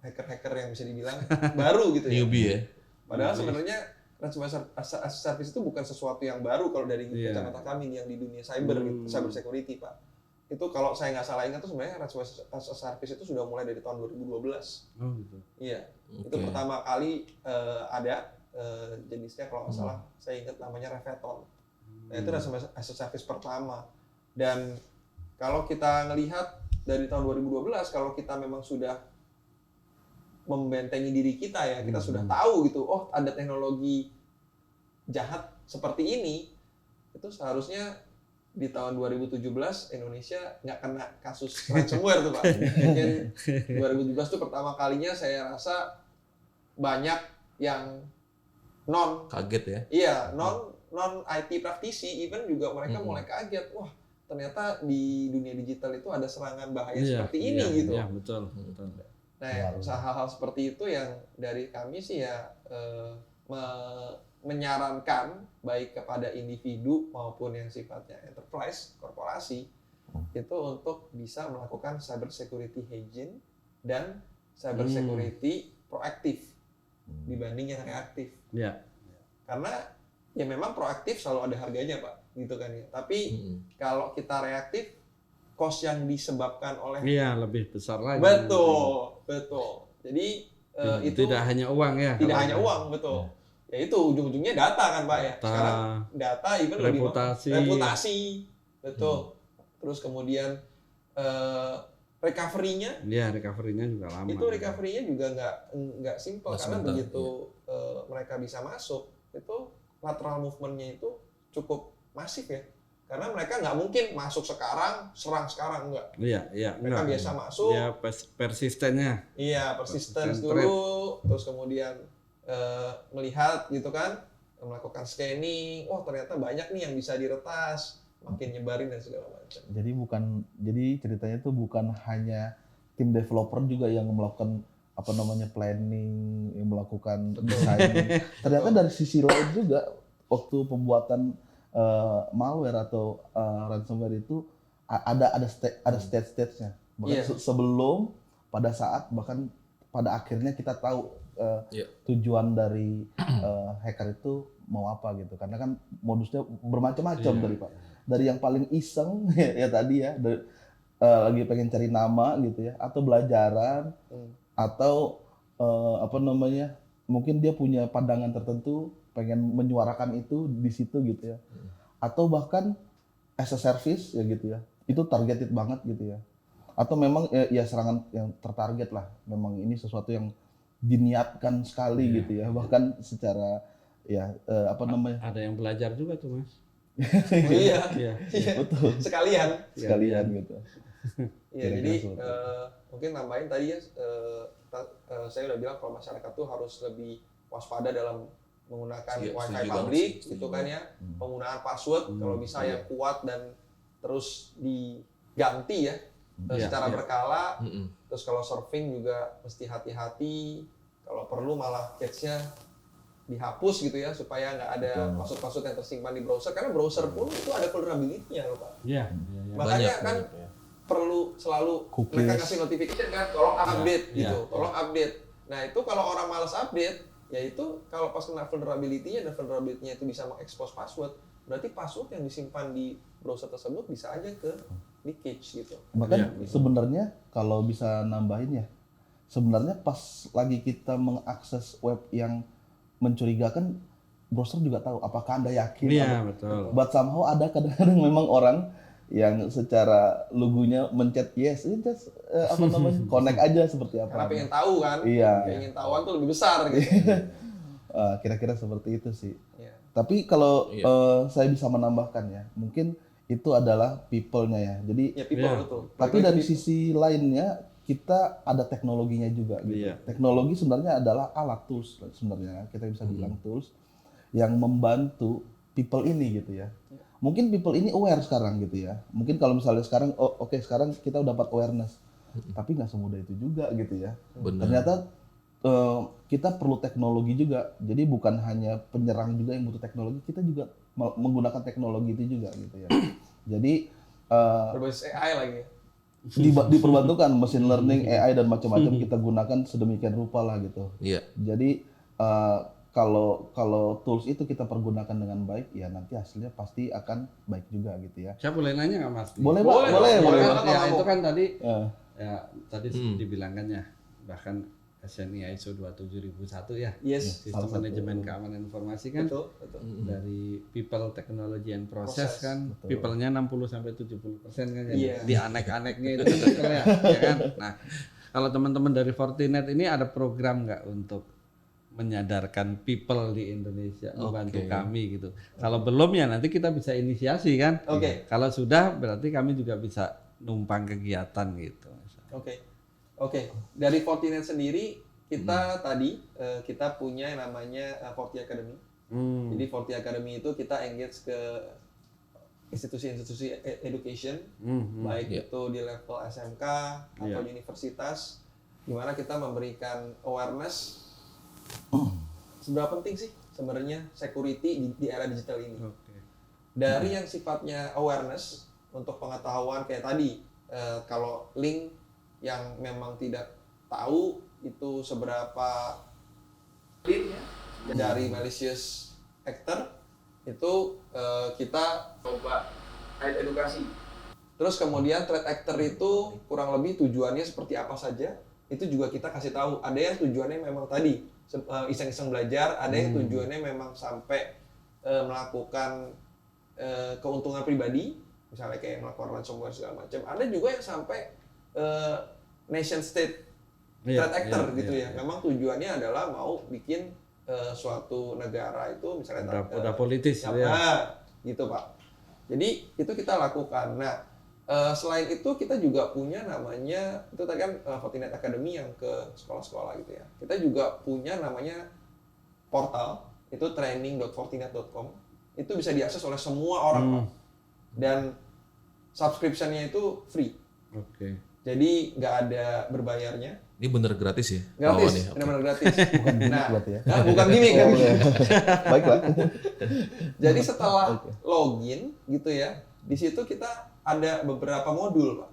hacker-hacker yang bisa dibilang baru gitu ya. Newbie ya. Padahal sebenarnya ransomware as a service itu bukan sesuatu yang baru kalau dari kacamata kami yang di dunia cyber gitu, cyber security Pak. Itu kalau saya nggak salah ingat tuh sebenarnya ransomware as a service itu sudah mulai dari tahun 2012. Oh gitu. Iya. Itu pertama kali ada jenisnya kalau nggak salah saya ingat namanya Reveton. Nah itu ransomware as a service pertama. Dan kalau kita ngelihat dari tahun 2012 kalau kita memang sudah membentengi diri kita ya, kita sudah tahu gitu, oh ada teknologi jahat seperti ini, itu seharusnya di tahun 2017 Indonesia nggak kena kasus ransomware tuh Pak. Mungkin 2017 tuh pertama kalinya saya rasa banyak yang kaget ya. Iya, non IT praktisi even juga mereka mulai kaget. Wah, ternyata di dunia digital itu ada serangan bahaya seperti ini gitu. Iya, betul. Nah, hal-hal seperti itu yang dari kami sih ya menyarankan baik kepada individu maupun yang sifatnya enterprise, korporasi itu untuk bisa melakukan cyber security hygiene dan cyber security proaktif. dibanding yang reaktif. Ya. Karena ya memang proaktif selalu ada harganya Pak, gitu kan ya. Tapi kalau kita reaktif, cost yang disebabkan oleh Iya, lebih besar lagi. betul. Jadi itu tidak hanya uang ya. tidak kalau hanya ya. uang, betul. Ya itu ujung-ujungnya data kan Pak ya. Data, Sekarang data even lebih reputasi, betul. Terus kemudian recovery-nya, Iya, recovery-nya juga lama. itu recovery-nya juga nggak simple Nggak karena sebentar, begitu mereka bisa masuk, itu lateral movement-nya itu cukup masif ya. Karena mereka nggak mungkin masuk sekarang, serang sekarang, enggak. Iya, Mereka biasa masuk. Ya, persistennya. Iya, persistence Persistent dulu, terus kemudian melihat gitu kan, melakukan scanning, ternyata banyak nih yang bisa diretas, makin nyebarin dan segala macam. Jadi ceritanya tuh bukan hanya tim developer juga yang melakukan planning, yang melakukan desain. Ternyata dari sisi lain juga waktu pembuatan malware atau ransomware itu ada stage-nya. Bahkan sebelum, pada saat, bahkan pada akhirnya kita tahu tujuan dari hacker itu mau apa gitu. Karena kan modusnya bermacam-macam dari yang paling iseng ya tadi ya, lagi pengen cari nama gitu ya, atau belajaran, atau mungkin dia punya pandangan tertentu, pengen menyuarakan itu di situ gitu ya, atau bahkan as a service ya gitu ya, itu targeted banget gitu ya, atau memang ya serangan yang tertarget lah, memang ini sesuatu yang diniatkan sekali gitu ya, bahkan secara Ada yang belajar juga tuh Mas. Iya, betul, sekalian gitu. Iya, jadi mungkin nambahin tadi ya, saya udah bilang kalau masyarakat tuh harus lebih waspada dalam menggunakan wifi publik gitu kan ya, penggunaan password kalau bisa yang kuat dan terus diganti ya secara berkala. Terus kalau surfing juga mesti hati-hati, kalau perlu malah cache-nya dihapus gitu ya, supaya nggak ada password-password yang tersimpan di browser, karena browser pun itu ada vulnerability-nya loh Pak. Iya. Makanya kan perlu selalu mereka kasih notification kan, tolong update gitu, tolong update. Nah itu kalau orang malas update, ya itu kalau pas kena vulnerability-nya dan vulnerability-nya itu bisa mengekspos password, berarti password yang disimpan di browser tersebut bisa aja ke leakage gitu. Bahkan sebenarnya kalau bisa nambahin ya, sebenarnya pas lagi kita mengakses web yang mencurigakan, browser juga tahu apakah Anda yakin. Iya, betul. But somehow ada kadang-kadang memang orang yang secara logonya mencet yes, ini just connect aja seperti apa. Karena pengen tahu kan, pengen tahuan tuh lebih besar gitu. Kira-kira seperti itu sih. Iya. Tapi kalau saya bisa menambahkan ya, mungkin itu adalah people-nya ya. Jadi betul. Tapi dari sisi lainnya kita ada teknologinya juga gitu. Teknologi sebenarnya adalah alat, tools sebenarnya, kita bisa bilang tools yang membantu people ini gitu ya. Mungkin people ini aware sekarang gitu ya. Mungkin kalau misalnya sekarang sekarang kita udah dapat awareness. Tapi nggak semudah itu juga gitu ya. Benar. Ternyata kita perlu teknologi juga. Jadi bukan hanya penyerang juga yang butuh teknologi, kita juga menggunakan teknologi itu juga gitu ya. Jadi berbasis AI lagi. Diperbantukan machine learning, AI dan macam-macam kita gunakan sedemikian rupa lah gitu. Iya. Jadi kalau tools itu kita pergunakan dengan baik, ya nanti hasilnya pasti akan baik juga gitu ya. Saya boleh nanya nggak Mas? Boleh. Ya itu kan tadi dibilangkan ya, bahkan SNI ISO 27001 ya. Yes. Sistem manajemen keamanan informasi kan. Betul. Dari people, technology and process kan. Betul. People-nya 60-70% kan ya. Iya. Di anek-aneknya itu people ya kan. Nah, kalau teman-teman dari Fortinet ini ada program nggak untuk menyadarkan people di Indonesia, membantu kami gitu. Kalau belum ya nanti kita bisa inisiasi kan. Kalau sudah berarti kami juga bisa numpang kegiatan gitu. Oke. Dari Fortinet sendiri kita tadi kita punya yang namanya Forti Academy. Jadi Forti Academy itu kita engage ke institusi-institusi education, baik itu di level SMK atau di universitas, di mana kita memberikan awareness seberapa penting sih sebenarnya security di era digital ini. Dari yang sifatnya awareness untuk pengetahuan kayak tadi, kalau link yang memang tidak tahu itu seberapa dari malicious actor itu kita coba edukasi. Terus kemudian threat actor itu kurang lebih tujuannya seperti apa saja, itu juga kita kasih tahu. Ada yang tujuannya memang tadi iseng-iseng belajar, ada yang tujuannya memang sampai melakukan keuntungan pribadi, misalnya kayak melakukan ransomware segala macam. Ada juga yang sampai nation state threat actor gitu ya. Memang tujuannya adalah mau bikin suatu negara itu misalnya udah politis ya, gitu Pak. Jadi itu kita lakukan. Nah, selain itu kita juga punya namanya, itu tadi kan Fortinet Academy yang ke sekolah-sekolah gitu ya. Kita juga punya namanya portal, itu training.fortinet.com. Itu bisa diakses oleh semua orang Pak. Dan subscription-nya itu free. Oke. Jadi nggak ada berbayarnya. Ini bener gratis ya? Gratis, Lawannya? benar-benar gratis. Bukan gimmick berarti ya. Bukan gimmick kan. Baiklah. Jadi setelah login gitu ya, di situ kita ada beberapa modul, Pak.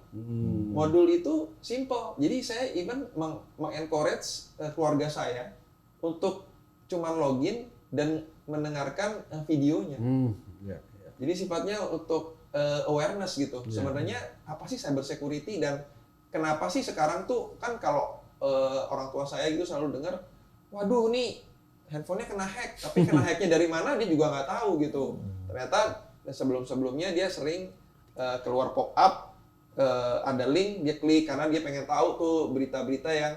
Modul itu simple. Jadi saya even mengencourage keluarga saya untuk cuman login dan mendengarkan videonya. Jadi sifatnya untuk awareness gitu. Sebenarnya apa sih cyber security dan kenapa sih sekarang tuh kan kalau orang tua saya gitu selalu dengar, waduh nih handphonenya kena hack, tapi kena hacknya dari mana dia juga nggak tahu gitu. Ternyata sebelum-sebelumnya dia sering keluar pop-up, ada link, dia klik karena dia pengen tahu tuh berita-berita yang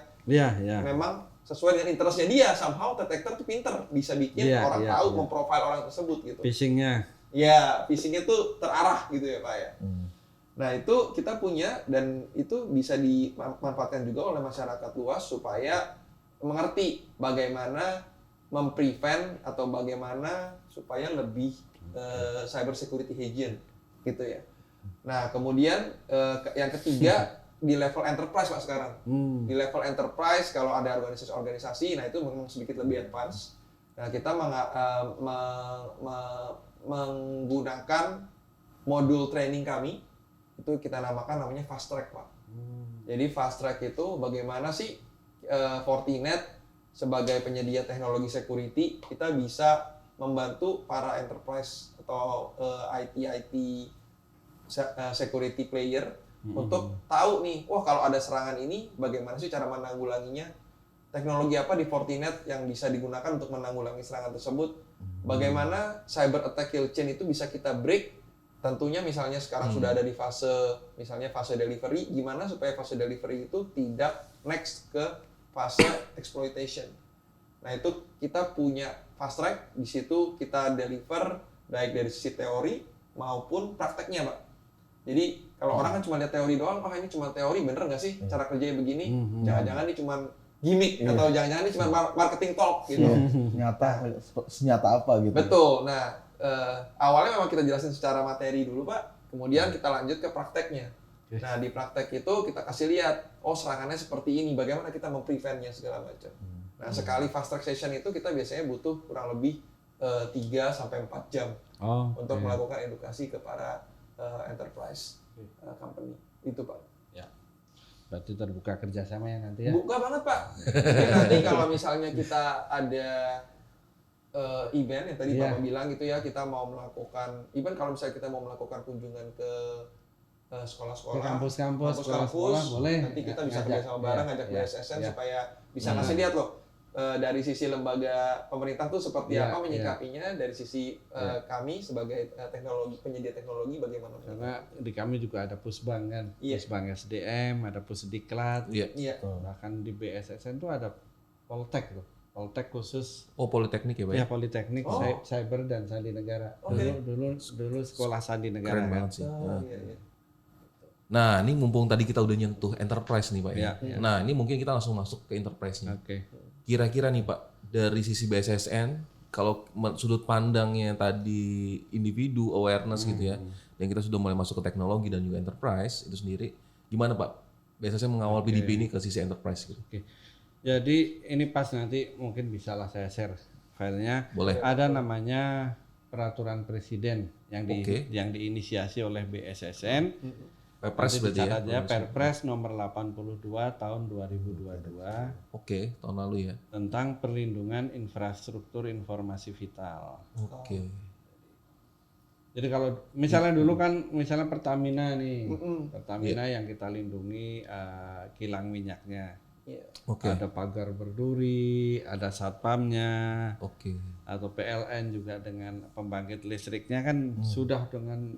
memang sesuai dengan interestnya dia. Somehow detector tuh pinter, bisa bikin orang tahu, memprofile orang tersebut gitu. Phishingnya. Ya, phishingnya tuh terarah gitu ya Pak ya. Nah itu kita punya dan itu bisa dimanfaatkan juga oleh masyarakat luas supaya mengerti bagaimana memprevent atau bagaimana supaya lebih cyber security agent gitu ya. Nah kemudian yang ketiga di level enterprise Pak sekarang. Di level enterprise kalau ada organisasi-organisasi, nah itu memang sedikit lebih advance. Nah kita menggunakan modul training kami. Itu kita namakan namanya fast track Pak. Jadi fast track itu bagaimana sih Fortinet sebagai penyedia teknologi security kita bisa membantu para enterprise atau IT security player untuk tahu nih, wah kalau ada serangan ini bagaimana sih cara menanggulanginya, teknologi apa di Fortinet yang bisa digunakan untuk menanggulangi serangan tersebut, bagaimana cyber attack kill chain itu bisa kita break. Tentunya misalnya sekarang sudah ada di fase delivery, gimana supaya fase delivery itu tidak next ke fase exploitation. Nah itu kita punya fast track, di situ kita deliver baik dari sisi teori maupun prakteknya Pak. Jadi kalau orang kan cuma lihat teori doang, ini cuma teori, bener nggak sih cara kerjanya begini? Jangan-jangan ini cuma gimmick atau jangan-jangan ini cuma marketing talk gitu. Senyata apa gitu. Betul. Nah awalnya memang kita jelasin secara materi dulu Pak, kemudian kita lanjut ke prakteknya. Nah di praktek itu kita kasih lihat, oh serangannya seperti ini, bagaimana kita mempreventnya segala macam. Nah sekali fast track session itu kita biasanya butuh kurang lebih 3-4 jam untuk melakukan edukasi ke para enterprise company. Itu Pak. Ya. Berarti terbuka kerjasama ya nanti ya? Buka banget Pak. Jadi nanti kalau misalnya kita ada event yang tadi Bapak bilang gitu ya, kita mau melakukan event, kalau misalnya kita mau melakukan kunjungan ke sekolah-sekolah, kampus-kampus, sekolah-sekolah boleh. Nanti kita bisa kerja sama bareng, ngajak BSSN supaya bisa ngasih lihat loh dari sisi lembaga pemerintah tuh seperti apa menyikapinya, dari sisi kami sebagai penyedia teknologi bagaimana. Karena di kami juga ada pusbang kan, pusbang SDM, ada pusdiklat, bahkan di BSSN tuh ada Poltek tuh. Poltek khusus. Oh Politeknik ya Pak? Ya Politeknik, Cyber dan Sandi Negara. Dulu sekolah Sandi Negara. Keren banget sih. Nah ini mumpung tadi kita udah nyentuh enterprise nih Pak ya. Nah ini mungkin kita langsung masuk ke enterprise-nya. Kira-kira nih Pak, dari sisi BSSN, kalau sudut pandangnya tadi individu, awareness gitu ya, dan kita sudah mulai masuk ke teknologi dan juga enterprise itu sendiri, gimana Pak BSSN mengawal PDP ini ke sisi enterprise gitu? Jadi ini pas nanti mungkin bisalah saya share filenya. Boleh. Ada namanya peraturan presiden yang diinisiasi oleh BSSN Perpres Nanti berarti ya. dicatat ya, Perpres nomor 82 tahun 2022 Oke, tahun lalu ya. tentang perlindungan infrastruktur informasi vital. Oke. Jadi kalau misalnya dulu kan misalnya Pertamina nih, Pertamina Iya. yang kita lindungi kilang minyaknya. Iya. Oke. Ada pagar berduri, ada satpamnya, Oke. atau PLN juga dengan pembangkit listriknya kan sudah dengan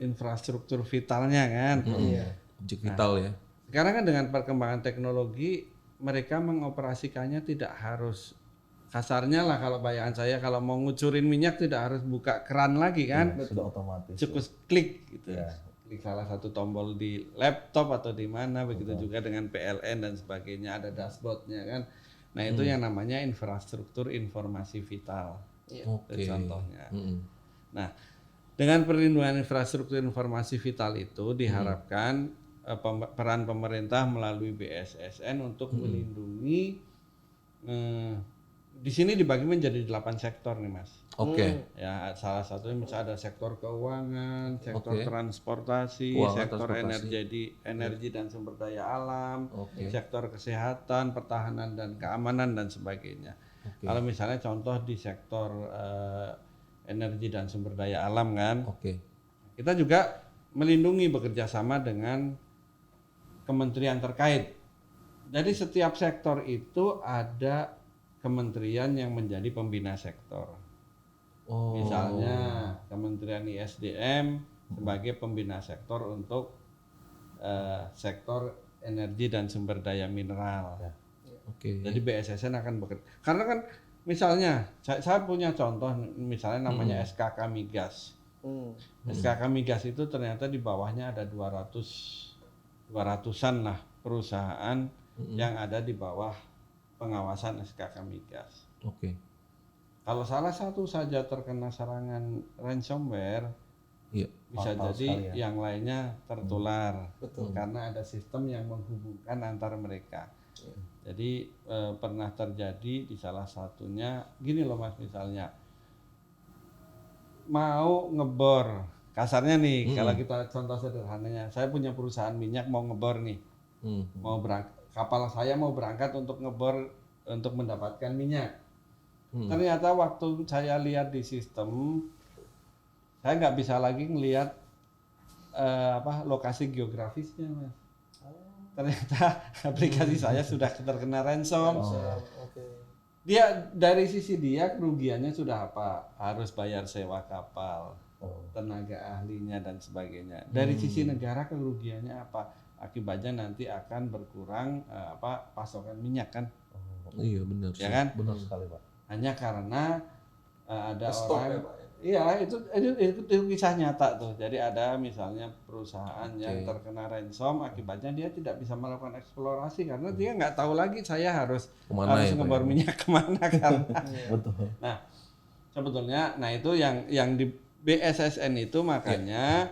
infrastruktur vitalnya kan. Iya. Objek vital ya. Sekarang kan dengan perkembangan teknologi mereka mengoperasikannya tidak harus, kasarnya lah kalau bayangan saya, kalau mau ngucurin minyak tidak harus buka keran lagi kan, Sudah otomatis. cukup klik gitu. Ya. Klik salah satu tombol di laptop atau di mana, begitu juga dengan PLN dan sebagainya, ada dashboardnya kan. Nah itu yang namanya infrastruktur informasi vital. Itu Oke. contohnya. Mm-mm. Nah, dengan perlindungan infrastruktur informasi vital itu diharapkan peran pemerintah melalui BSSN untuk melindungi, di sini dibagi menjadi 8 sektor nih Mas. Oke. Ya, salah satunya misalnya ada sektor keuangan, sektor Oke. transportasi, Keuangan, sektor transportasi. energi dan sumber daya alam, Oke. sektor kesehatan, pertahanan dan keamanan dan sebagainya. Oke. Kalau misalnya contoh di sektor energi dan sumber daya alam kan, Oke. kita juga melindungi bekerja sama dengan kementerian terkait. Jadi setiap sektor itu ada kementerian yang menjadi pembina sektor. Oh. Misalnya Kementerian ISDM sebagai pembina sektor untuk sektor energi dan sumber daya mineral. Oke. Jadi BSSN akan bekerja. Karena kan misalnya saya punya contoh misalnya namanya SKK Migas. SKK Migas itu ternyata di bawahnya ada 200-an lah perusahaan yang ada di bawah pengawasan SKK Migas. Oke. Kalau salah satu saja terkena serangan ransomware, Iya. bisa Fatal jadi sekali ya. yang lainnya tertular. Betul. Karena ada sistem yang menghubungkan antar mereka. Jadi pernah terjadi di salah satunya gini loh Mas, misalnya mau ngebor, kasarnya nih kalau kita contoh sederhananya, saya punya perusahaan minyak mau ngebor nih, mau berangkat, kapal saya mau berangkat untuk ngebor untuk mendapatkan minyak. Ternyata waktu saya lihat di sistem, saya nggak bisa lagi ngelihat lokasi geografisnya Mas. Ternyata aplikasi saya sudah terkena ransom. Oke. Dia dari sisi dia kerugiannya sudah apa? Harus bayar sewa kapal, tenaga ahlinya dan sebagainya. Dari sisi negara kerugiannya apa? Akibatnya nanti akan berkurang pasokan minyak kan? Iya benar. Ya kan? Benar sekali Pak. Hanya karena ada Stop orang. ya Pak. Iya, itu kisah nyata tuh. Jadi ada misalnya perusahaan yang terkena ransom, akibatnya dia tidak bisa melakukan eksplorasi karena dia nggak tahu lagi saya harus Kemana ya, Pak, ngebor ya? minyak kemana kan. Betul. Nah, sebetulnya, itu yang di BSSN itu makanya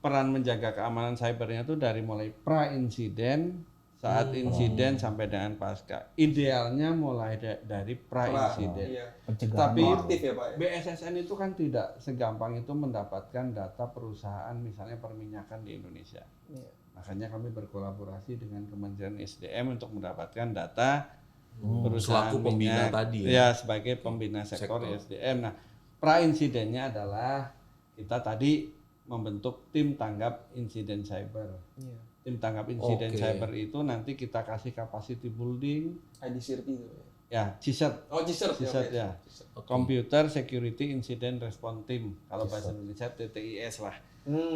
peran menjaga keamanan cybernya itu dari mulai pra insiden, saat insiden sampai dengan pasca. Idealnya mulai dari pra insiden. Iya. Pencegahan Tapi Proaktif ya Pak ya. BSSN itu kan tidak segampang itu mendapatkan data perusahaan misalnya perminyakan di Indonesia. Iya. Makanya kami berkolaborasi dengan Kementerian SDM untuk mendapatkan data perusahaan Selaku pembina minyak. tadi ya? Ya, sebagai pembina sektor SDM. Nah, pra insidennya adalah kita tadi membentuk tim tanggap insiden cyber. Iya. Tim tanggap insiden Oke. cyber itu nanti kita kasih capacity building, IDCRT itu ya. ya CSIRT. Oh, CSIRT CSIRT oke. ya. Oke. Computer Security Incident Response Team. Kalau bahasa Indonesia TTIS lah.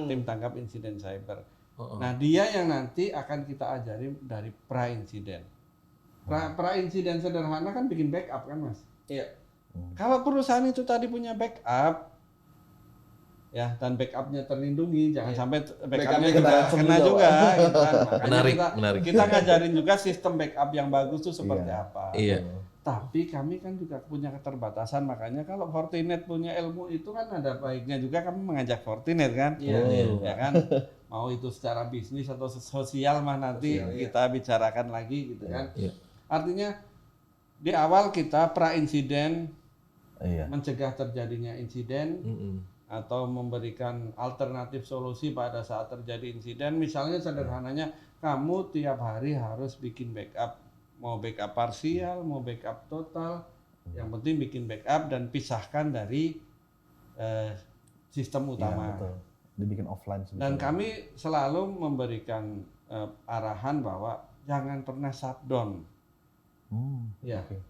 Tim tanggap insiden cyber. Nah, dia yang nanti akan kita ajari dari pra insiden. Pra insiden sederhana kan bikin backup kan, Mas? Iya. Kalau perusahaan itu tadi punya backup, ya, dan backupnya terlindungi, jangan sampai backupnya Backupnya kena juga, gitu kan. Makanya Menarik. kita ngajarin juga sistem backup yang bagus itu seperti apa. Iya. Tapi kami kan juga punya keterbatasan, makanya kalau Fortinet punya ilmu itu kan ada baiknya juga kami mengajak Fortinet kan, Iya. ya kan. Mau itu secara bisnis atau sosial mah nanti Sosial, iya. kita bicarakan lagi gitu kan. Iya. Artinya di awal kita pra insiden Iya. mencegah terjadinya insiden. atau memberikan alternatif solusi pada saat terjadi insiden. Misalnya sederhananya, kamu tiap hari harus bikin backup, mau backup parsial, mau backup total, yang penting bikin backup dan pisahkan dari sistem utama. Iya, betul. Dibikin offline sebetulnya. Dan kami selalu memberikan arahan bahwa jangan pernah shutdown. Ya. Oke.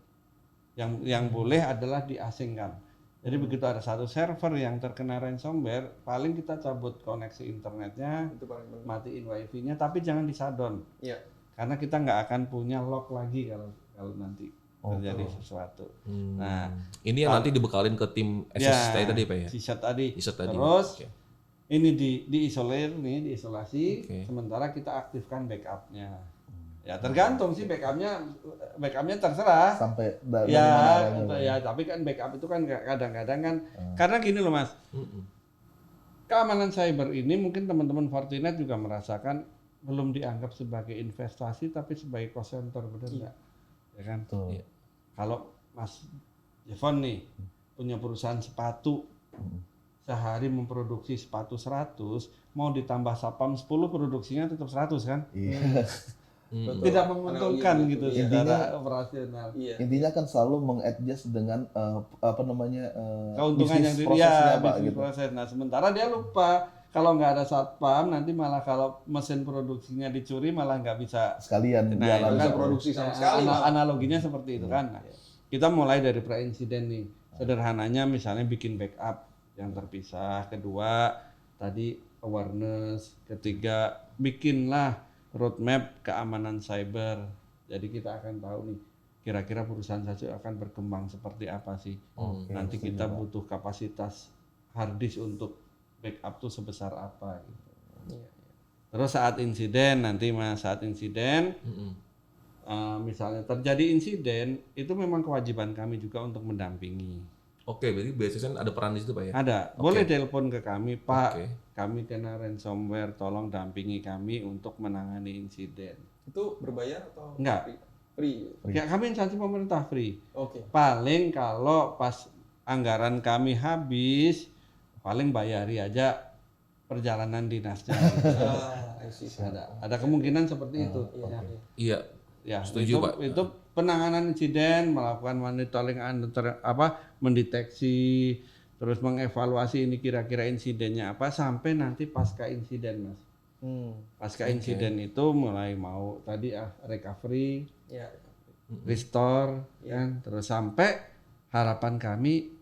Yang boleh adalah diasingkan. Jadi begitu ada satu server yang terkena ransomware, paling kita cabut koneksi internetnya, Itu paling penting. matiin wifi-nya, tapi jangan di shutdown. Iya. Karena kita nggak akan punya lock lagi kalau nanti terjadi sesuatu. Nah, Ini yang nanti dibekalin ke tim SS tadi Pak ya? CSAT tadi. CSAT tadi. Terus Oke. ini diisolir nih, diisolasi. Oke. Sementara kita aktifkan backupnya. Ya tergantung sih backupnya terserah. Sampai dari Ya, mana aja. ya, tapi kan backup itu kan kadang-kadang kan karena gini loh Mas. Keamanan cyber ini mungkin teman-teman Fortinet juga merasakan belum dianggap sebagai investasi tapi sebagai cost center, benar nggak? Ya kan? Betul. Iya. Kalau Mas Jevon nih punya perusahaan sepatu, sehari memproduksi sepatu 100, mau ditambah sapam 10 produksinya tetap 100 kan? Iya. Tidak menguntungkan Analogi gitu gitu, secara operasional. Iya. Intinya kan selalu mengadjust dengan Keuntungan yang bisnis prosesnya Pak bisnis gitu. proses. Nah, sementara dia lupa kalau nggak ada satpam nanti malah kalau mesin produksinya dicuri malah nggak bisa. Sekalian Nah, jalan itu kan produksi sama sekali, Pak. analoginya seperti itu kan. Nah, kita mulai dari pra-insiden nih. Sederhananya misalnya bikin backup yang terpisah. Kedua, tadi awareness. Ketiga, bikinlah roadmap keamanan cyber. Jadi kita akan tahu nih kira-kira perusahaan saya akan berkembang seperti apa sih. Nanti kita butuh kapasitas hard disk untuk backup tuh sebesar apa gitu. Terus saat insiden misalnya terjadi insiden itu memang kewajiban kami juga untuk mendampingi. Oke, berarti BSSN ada peran di situ Pak ya? Ada, boleh telepon ke kami, Pak. Oke. Kami kena ransomware, tolong dampingi kami untuk menangani insiden. Itu berbayar atau Enggak. free? Ya, kami instansi pemerintah free. Oke. Paling kalau pas anggaran kami habis, paling bayari aja perjalanan dinasnya. Gitu. Ada kemungkinan seperti itu. Ya. Iya. Ya, Setuju, itu, Pak. itu penanganan insiden, melakukan monitoring, mendeteksi, terus mengevaluasi ini kira-kira insidennya apa sampai nanti pasca insiden, Mas. Pasca insiden itu mulai mau tadi recovery, Ya. restore, kan, terus sampai harapan kami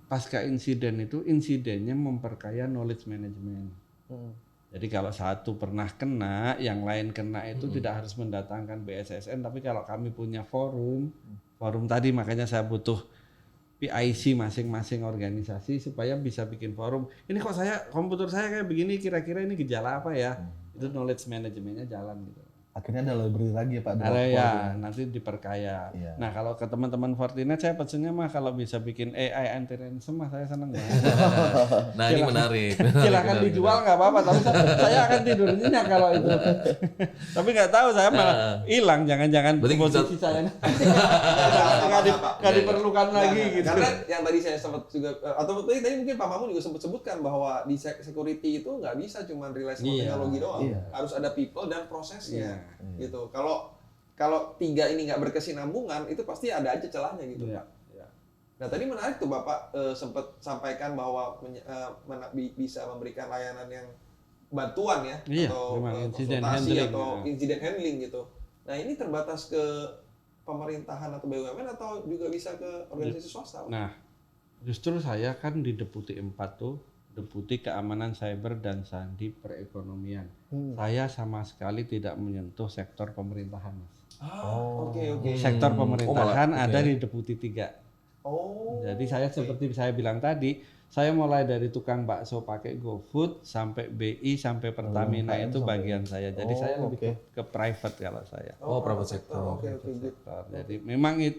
pasca insiden itu insidennya memperkaya knowledge management. Jadi kalau satu pernah kena, yang lain kena itu tidak harus mendatangkan BSSN, tapi kalau kami punya forum tadi makanya saya butuh PIC masing-masing organisasi supaya bisa bikin forum. Ini kok komputer saya kayak begini, kira-kira ini gejala apa ya? Itu knowledge manajemennya jalan gitu. Akhirnya ada library lagi ya Pak. Ada ya, nanti diperkaya. Iya. Nah kalau ke teman-teman Fortinet saya pesennya mah kalau bisa bikin AI anti ransom mah saya seneng banget. Nah, ini menarik. Silakan dijual nggak apa-apa, tapi saya akan tidur nyenyak kalau itu. Tapi nggak tahu saya malah hilang, jangan-jangan Berarti posisi saya nggak diperlukan lagi gitu. Karena yang tadi saya sempat juga atau tadi mungkin Pak Mamun juga sempat sebutkan bahwa di security itu nggak bisa cuma rely sama Iya. teknologi doang, Iya. harus ada people dan prosesnya, Iya. gitu. Kalau tiga ini nggak berkesinambungan itu pasti ada aja celahnya gitu. Iya. Nah tadi menarik tuh Bapak sempat sampaikan bahwa bisa memberikan layanan yang bantuan ya, Iya, atau memang insiden konsultasi handling, atau ya. insiden handling gitu. Nah ini terbatas ke pemerintahan atau BUMN atau juga bisa ke organisasi swasta? Pak? Nah, justru saya kan di Deputi 4 tuh, Deputi Keamanan Cyber dan Sandi Perekonomian. Saya sama sekali tidak menyentuh sektor pemerintahan, Mas. Oke. Sektor pemerintahan malah, ada oke. di Deputi 3. Oh. Jadi saya seperti saya bilang tadi, saya mulai dari tukang bakso pakai GoFood sampai BI sampai Pertamina itu bagian saya. Jadi saya lebih ke private kalau saya. Oh, private sector. Oke, good. Jadi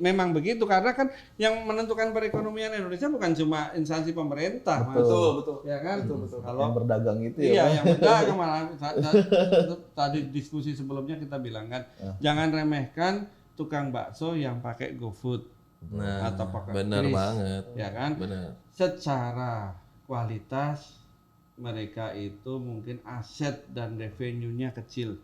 memang begitu karena kan yang menentukan perekonomian Indonesia bukan cuma instansi pemerintah, Mas. Betul. Ya kan? Betul. Kalau yang berdagang itu iya, ya Pak. yang berdagang malah tadi diskusi sebelumnya kita bilang kan, jangan remehkan tukang bakso yang pakai GoFood Nah, atau pakai benar Kris, banget. ya kan? Benar. Secara kualitas mereka itu mungkin aset dan revenue-nya kecil,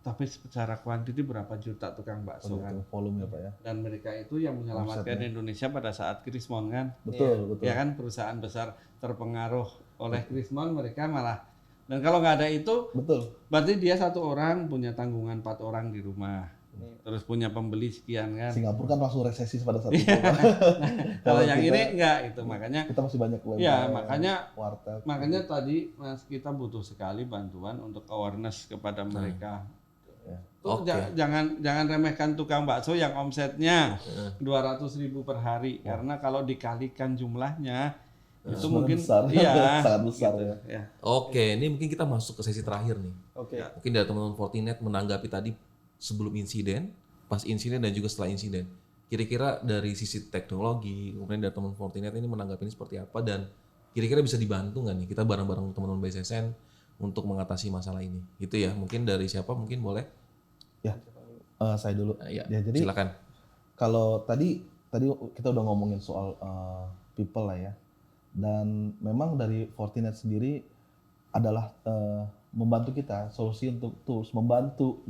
tapi secara kuantiti berapa juta tukang bakso kan. Volume ya Pak ya. Dan mereka itu yang menyelamatkan Omsetnya. Indonesia pada saat Krismon kan. Betul. Ya kan, perusahaan besar terpengaruh oleh Krismon, mereka malah. Dan kalau nggak ada itu, Betul. berarti dia satu orang punya tanggungan 4 orang di rumah. Terus punya pembeli sekian kan. Singapura kan langsung resesi pada saat itu. Pak. Kalau yang kita- ini enggak itu, makanya Kita masih banyak ya makanya warteg. tadi Mas kita butuh sekali bantuan untuk awareness kepada mereka. Ya. Tuh, Oke. jangan remehkan tukang bakso yang omsetnya 200.000 per hari, karena kalau dikalikan jumlahnya itu Sebenarnya mungkin besar. iya Sangat besar gitu, ya. ya. Oke, ini mungkin kita masuk ke sesi terakhir nih. Oke. Mungkin dari teman-teman Fortinet menanggapi tadi sebelum insiden, pas insiden dan juga setelah insiden. Kira-kira dari sisi teknologi, kemudian dari teman Fortinet ini menanggapi ini seperti apa dan kira-kira bisa dibantu nggak nih kita bareng-bareng teman-teman BSSN untuk mengatasi masalah ini? Gitu ya. Mungkin dari siapa mungkin boleh? Saya dulu. Ya, Ya, jadi silakan. kalau tadi kita udah ngomongin soal people lah ya. Dan memang dari Fortinet sendiri adalah membantu kita solusi untuk tools, membantu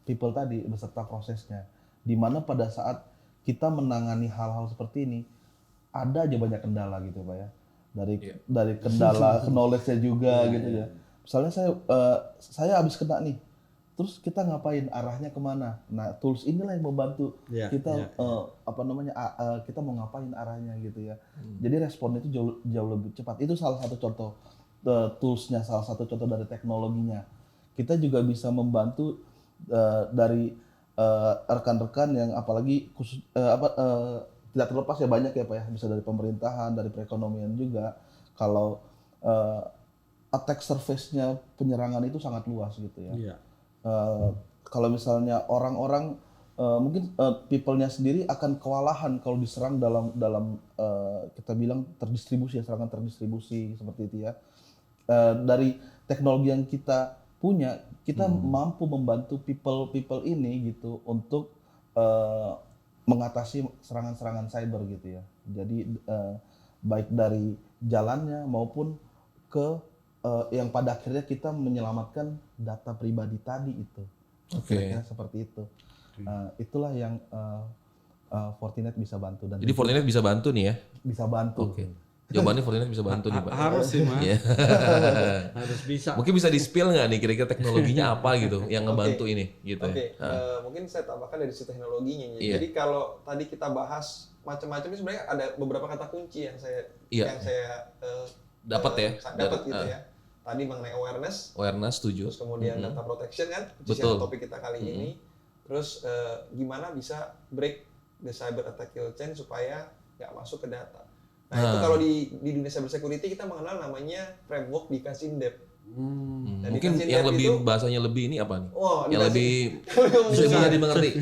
people tadi beserta prosesnya. Di mana pada saat kita menangani hal-hal seperti ini ada aja banyak kendala gitu Pak ya. Dari kendala knowledge-nya juga gitu ya. Misalnya saya habis kena nih. Terus kita ngapain? Arahnya kemana? Nah, tools inilah yang membantu Iya, kita iya. kita mau ngapain arahnya gitu ya. Jadi respon itu jauh lebih cepat. Itu salah satu contoh toolsnya, salah satu contoh dari teknologinya. Kita juga bisa membantu dari rekan-rekan yang apalagi khusus tidak terlepas ya banyak ya Pak ya, bisa dari pemerintahan, dari perekonomian juga. Kalau attack surface-nya penyerangan itu sangat luas gitu ya. Iya. Kalau misalnya orang-orang mungkin people-nya sendiri akan kewalahan kalau diserang dalam kita bilang terdistribusi ya, serangan terdistribusi seperti itu ya. Dari teknologi yang kita punya, kita mampu membantu people ini gitu untuk mengatasi serangan-serangan cyber gitu ya. Jadi baik dari jalannya maupun ke yang pada akhirnya kita menyelamatkan data pribadi tadi itu. Kira-kira seperti itu. Itulah yang Fortinet bisa bantu dan Jadi Fortinet bisa bantu nih ya? bisa bantu. Oke. Jawabannya Fortinet bisa bantu nih Pak. Harus sih Mas. Iya. Harus bisa. Mungkin bisa di-spill nggak nih kira-kira teknologinya apa gitu yang ngebantu Oke. ini gitu Oke, ya. mungkin saya tambahkan dari sisi teknologinya. Iya. Jadi kalau tadi kita bahas macam-macam ini sebenarnya ada beberapa kata kunci yang saya Iya. Dapat ya dapat gitu ya. Tadi mengenai awareness, awareness setuju. terus kemudian data protection kan, Betul. topik kita kali ini. Terus gimana bisa break the cyber attack kill chain supaya nggak masuk ke data. Nah itu kalau di dunia cyber security kita mengenal namanya framework defense in depth. Dan Mungkin defense in yang depth lebih itu- bahasanya lebih ini apa nih? Oh, Yang lebih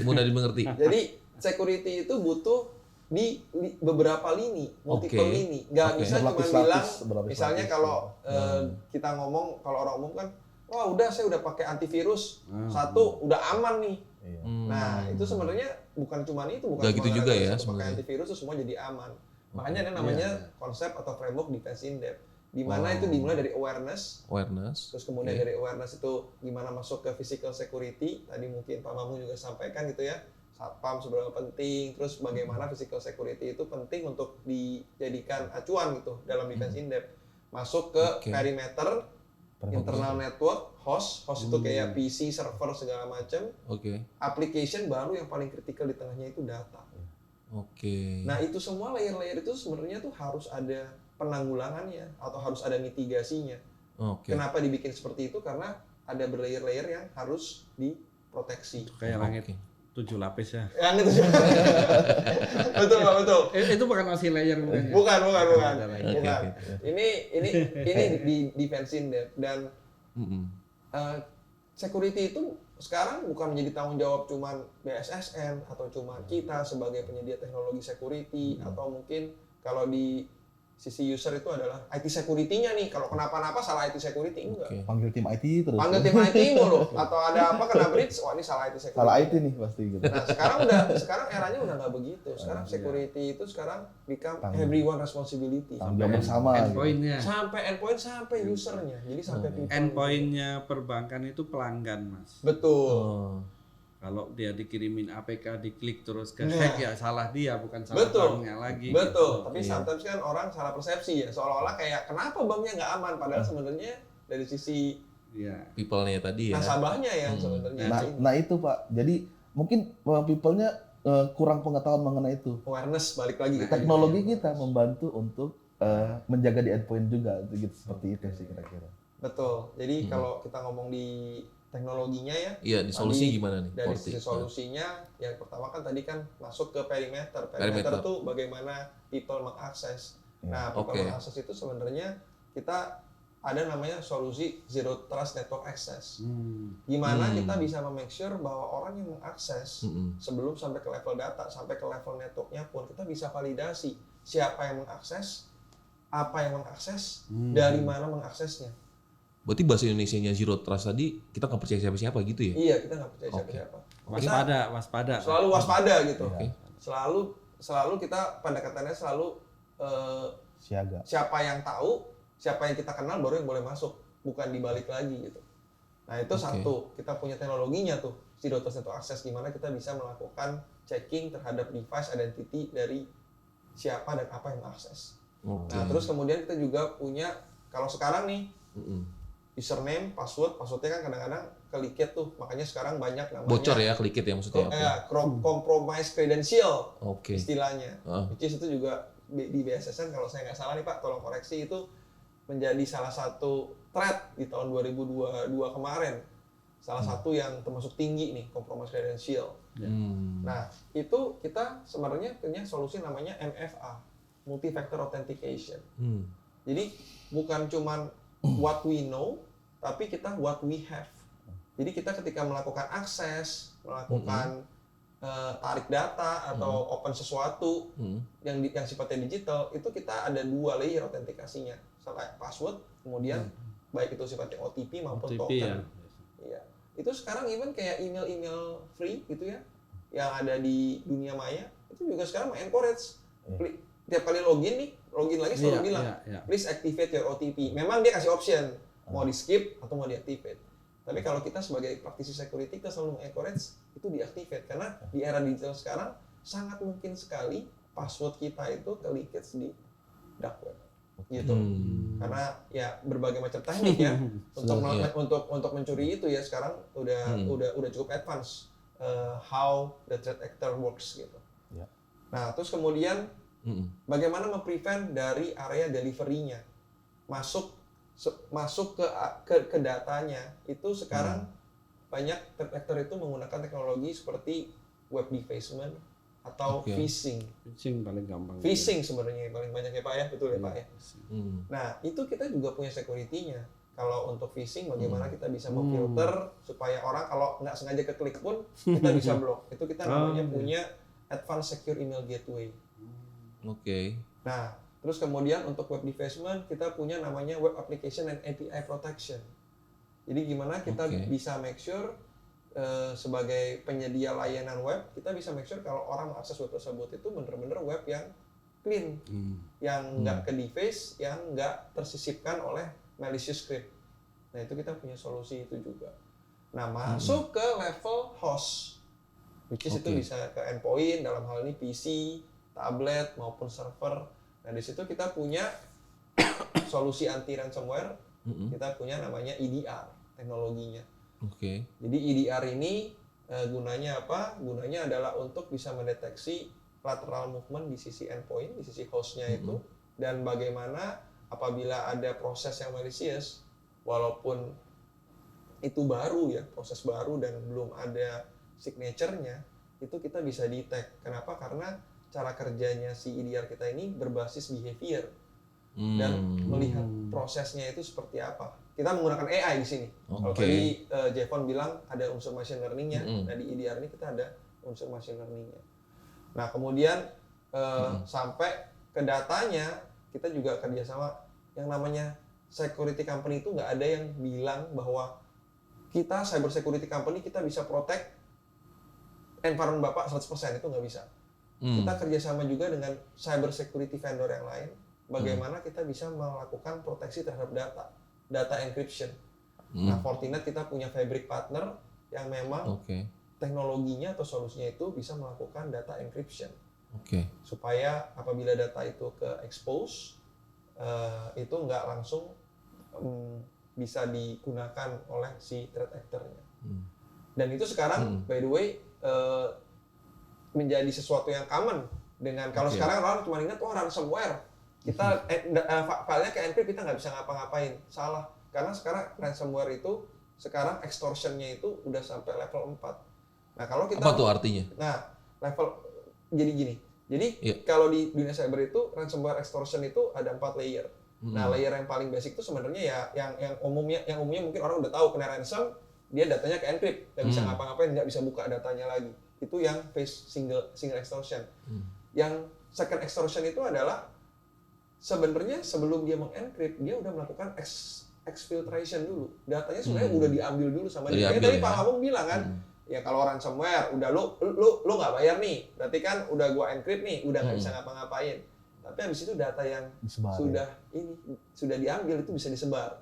mudah dimengerti. Jadi security itu butuh di beberapa lini, multiple Oke. lini. Nggak Oke. bisa cuma Berlapis-lapis, bilang, berlapis-lapis. misalnya kalau kita ngomong, kalau orang umum kan, wah udah saya udah pakai antivirus, satu udah aman nih. Nah itu sebenarnya bukan cuma itu, bukan Nggak gitu cuma juga ya pakai sebenarnya. antivirus itu semua jadi aman. Makanya ada namanya konsep atau framework defense in depth. Di mana itu dimulai dari awareness, Awareness. terus kemudian dari awareness itu gimana masuk ke physical security. Tadi mungkin Pak Mamu juga sampaikan gitu ya, satpam seberapa penting, terus bagaimana physical security itu penting untuk dijadikan acuan gitu dalam defense in depth. Masuk ke Oke. perimeter, internal network, host itu kayak PC, server segala macam, Oke. application baru yang paling kritikal di tengahnya itu data. Oke. Nah itu semua layer-layer itu sebenarnya tuh harus ada penanggulangannya atau harus ada mitigasinya. Oke. Kenapa dibikin seperti itu? Karena ada berlayer-layer yang harus diproteksi. Kayak langit Oke. 7 lapis ya. Yang itu betul Pak, betul. Itu bukan masih layer bukan ya? Bukan. Ada lagi. Bukan. Ini di defense in depth dan Mm-mm. security itu sekarang bukan menjadi tanggung jawab cuman BSSN atau cuma kita sebagai penyedia teknologi security atau mungkin kalau di sisi user itu adalah IT security-nya nih. Kalau kenapa-napa salah IT security enggak. Oke. Panggil tim IT terus. Panggil tim IT mulu atau ada apa kena breach, wah ini salah IT security. Salah IT nih pasti gitu. Nah, sekarang eranya udah nggak begitu. Sekarang security itu sekarang become everyone responsibility. Tanggung jawab bersama. Gitu. Endpointnya. Sampai endpoint sampai usernya. Jadi sampai people. Endpointnya perbankan itu pelanggan, Mas. Betul. Oh. Kalau dia dikirimin APK, diklik terus ke Nah. hack ya salah dia, bukan salah Betul. banknya lagi. Betul. Tapi Iya. sometimes kan orang salah persepsi ya. Seolah-olah kayak kenapa banknya nggak aman padahal sebenarnya dari sisi Iya. People-nya tadi ya. nasabahnya yang sebenarnya Nah itu Pak. Jadi mungkin people-nya kurang pengetahuan mengenai itu. awareness balik lagi. Teknologi kita membantu untuk menjaga di endpoint juga, gitu seperti itu sih kira-kira. Betul. Jadi kalau kita ngomong di teknologinya ya, Iya, di solusi tadi gimana nih? dari Forti? sisi solusinya, yang pertama kan tadi kan masuk ke perimeter. Perimeter. Perimeter tuh bagaimana people mengakses. Nah, people Oke. mengakses itu sebenarnya kita ada namanya solusi Zero Trust Network Access. Gimana kita bisa make sure bahwa orang yang mengakses sebelum sampai ke level data, sampai ke level networknya pun kita bisa validasi siapa yang mengakses, apa yang mengakses, dari mana mengaksesnya. Berarti bahasa Indonesianya Zero Trust tadi kita nggak percaya siapa-siapa gitu ya? Iya, kita nggak percaya siapa-siapa. Waspada. Selalu waspada gitu. Oke. Selalu kita pendekatannya selalu Siaga. siapa yang tahu, siapa yang kita kenal baru yang boleh masuk, bukan dibalik lagi gitu. Nah itu satu, kita punya teknologinya tuh, Zero Trust Network Access, gimana kita bisa melakukan checking terhadap device identity dari siapa dan apa yang mengakses. Oke. Nah terus kemudian kita juga punya, kalau sekarang nih, username, passwordnya kan kadang-kadang kelikit tuh, makanya sekarang banyak namanya Bocor ya, klikit ya maksudnya. Oke. compromise credential Oke. istilahnya. Ah. Which is itu juga di BSSN kalau saya nggak salah nih Pak, tolong koreksi, itu menjadi salah satu threat di tahun 2022 kemarin. Salah satu yang termasuk tinggi nih, compromise credential. Nah, itu kita sebenarnya punya solusi namanya MFA, multi-factor authentication. Jadi bukan cuman what we know, tapi kita what we have. Jadi kita ketika melakukan akses, melakukan tarik data atau open sesuatu yang sifatnya digital, itu kita ada 2 layer autentikasinya, selain password, kemudian baik itu sifatnya OTP maupun OTP token. ya. Iya. Itu sekarang even kayak email free gitu ya, yang ada di dunia maya, itu juga sekarang encourage. Tiap kali login lagi selalu bilang, please activate your OTP. Memang dia kasih option, mau di skip atau mau diactivate. Tapi kalau kita sebagai praktisi security, kita selalu encourage itu diactivate. Karena di era digital sekarang, sangat mungkin sekali password kita itu ke-leakage di dark web. Gitu. Karena ya berbagai macam teknik ya untuk mencuri itu ya sekarang udah cukup advance how the threat actor works gitu. Nah, terus kemudian bagaimana memprevent dari area delivery-nya masuk ke datanya. Itu sekarang banyak threat actor itu menggunakan teknologi seperti web defacement atau phishing. Phishing paling gampang. Phishing sebenarnya yang paling banyak ya Pak ya, betul ya Pak ya. Nah, itu kita juga punya security-nya. Kalau untuk phishing, bagaimana kita bisa memfilter supaya orang kalau nggak sengaja keklik pun kita bisa blok. Itu kita namanya punya Advanced Secure Email Gateway. Oke. Nah, terus kemudian untuk web defacement kita punya namanya Web Application and API Protection. Jadi gimana kita bisa make sure sebagai penyedia layanan web, kita bisa make sure kalau orang mengakses web tersebut itu benar-benar web yang clean, yang nggak ke deface, yang nggak tersisipkan oleh malicious script. Nah itu kita punya solusi itu juga. Nah masuk ke level host, which is itu bisa ke endpoint, dalam hal ini PC, tablet maupun server. Nah di situ kita punya solusi anti ransomware, kita punya namanya EDR teknologinya. Jadi EDR ini gunanya apa? Gunanya adalah untuk bisa mendeteksi lateral movement di sisi endpoint, di sisi hostnya itu, dan bagaimana apabila ada proses yang malicious, walaupun itu baru ya, proses baru dan belum ada signature-nya, itu kita bisa detect. Kenapa? Karena cara kerjanya si EDR kita ini berbasis behavior dan melihat prosesnya itu seperti apa. Kita menggunakan AI di sini. Kalau tadi Jevon bilang ada unsur machine learning-nya, nah di EDR ini kita ada unsur machine learning-nya. Nah kemudian sampai ke datanya, kita juga kerjasama yang namanya security company itu nggak ada yang bilang bahwa kita cyber security company kita bisa protect environment Bapak 100%, itu nggak bisa. Kita kerjasama juga dengan cyber security vendor yang lain, bagaimana kita bisa melakukan proteksi terhadap data encryption. Nah, Fortinet kita punya Fabric partner yang memang teknologinya atau solusinya itu bisa melakukan data encryption. Supaya apabila data itu ke expose, itu nggak langsung bisa digunakan oleh si threat actor-nya. Dan itu sekarang, by the way, menjadi sesuatu yang common dengan kalau sekarang orang cuma ingat ransomware. Kita filenya ke encrypt, kita nggak bisa ngapa-ngapain. Salah. Karena sekarang ransomware itu sekarang extortion-nya itu udah sampai level 4. Nah, kalau kita apa tuh artinya? Nah, level jadi gini. Jadi kalau di dunia cyber itu ransomware extortion itu ada 4 layer. Nah, layer yang paling basic itu sebenarnya ya yang umumnya mungkin orang udah tahu, kena ransom, dia datanya ke encrypt, nggak bisa ngapa-ngapain, nggak bisa buka datanya lagi. Itu yang phase single extortion. Yang second extortion itu adalah sebenarnya sebelum dia mengencrypt, dia udah melakukan exfiltration dulu. Datanya sebenarnya udah diambil dulu sama dia. Tadi Pak Hamung bilang kan, ya kalau ransomware udah lu nggak bayar nih, berarti kan udah gua encrypt nih, udah nggak bisa ngapa-ngapain. Tapi habis itu data yang sudah diambil itu bisa disebar.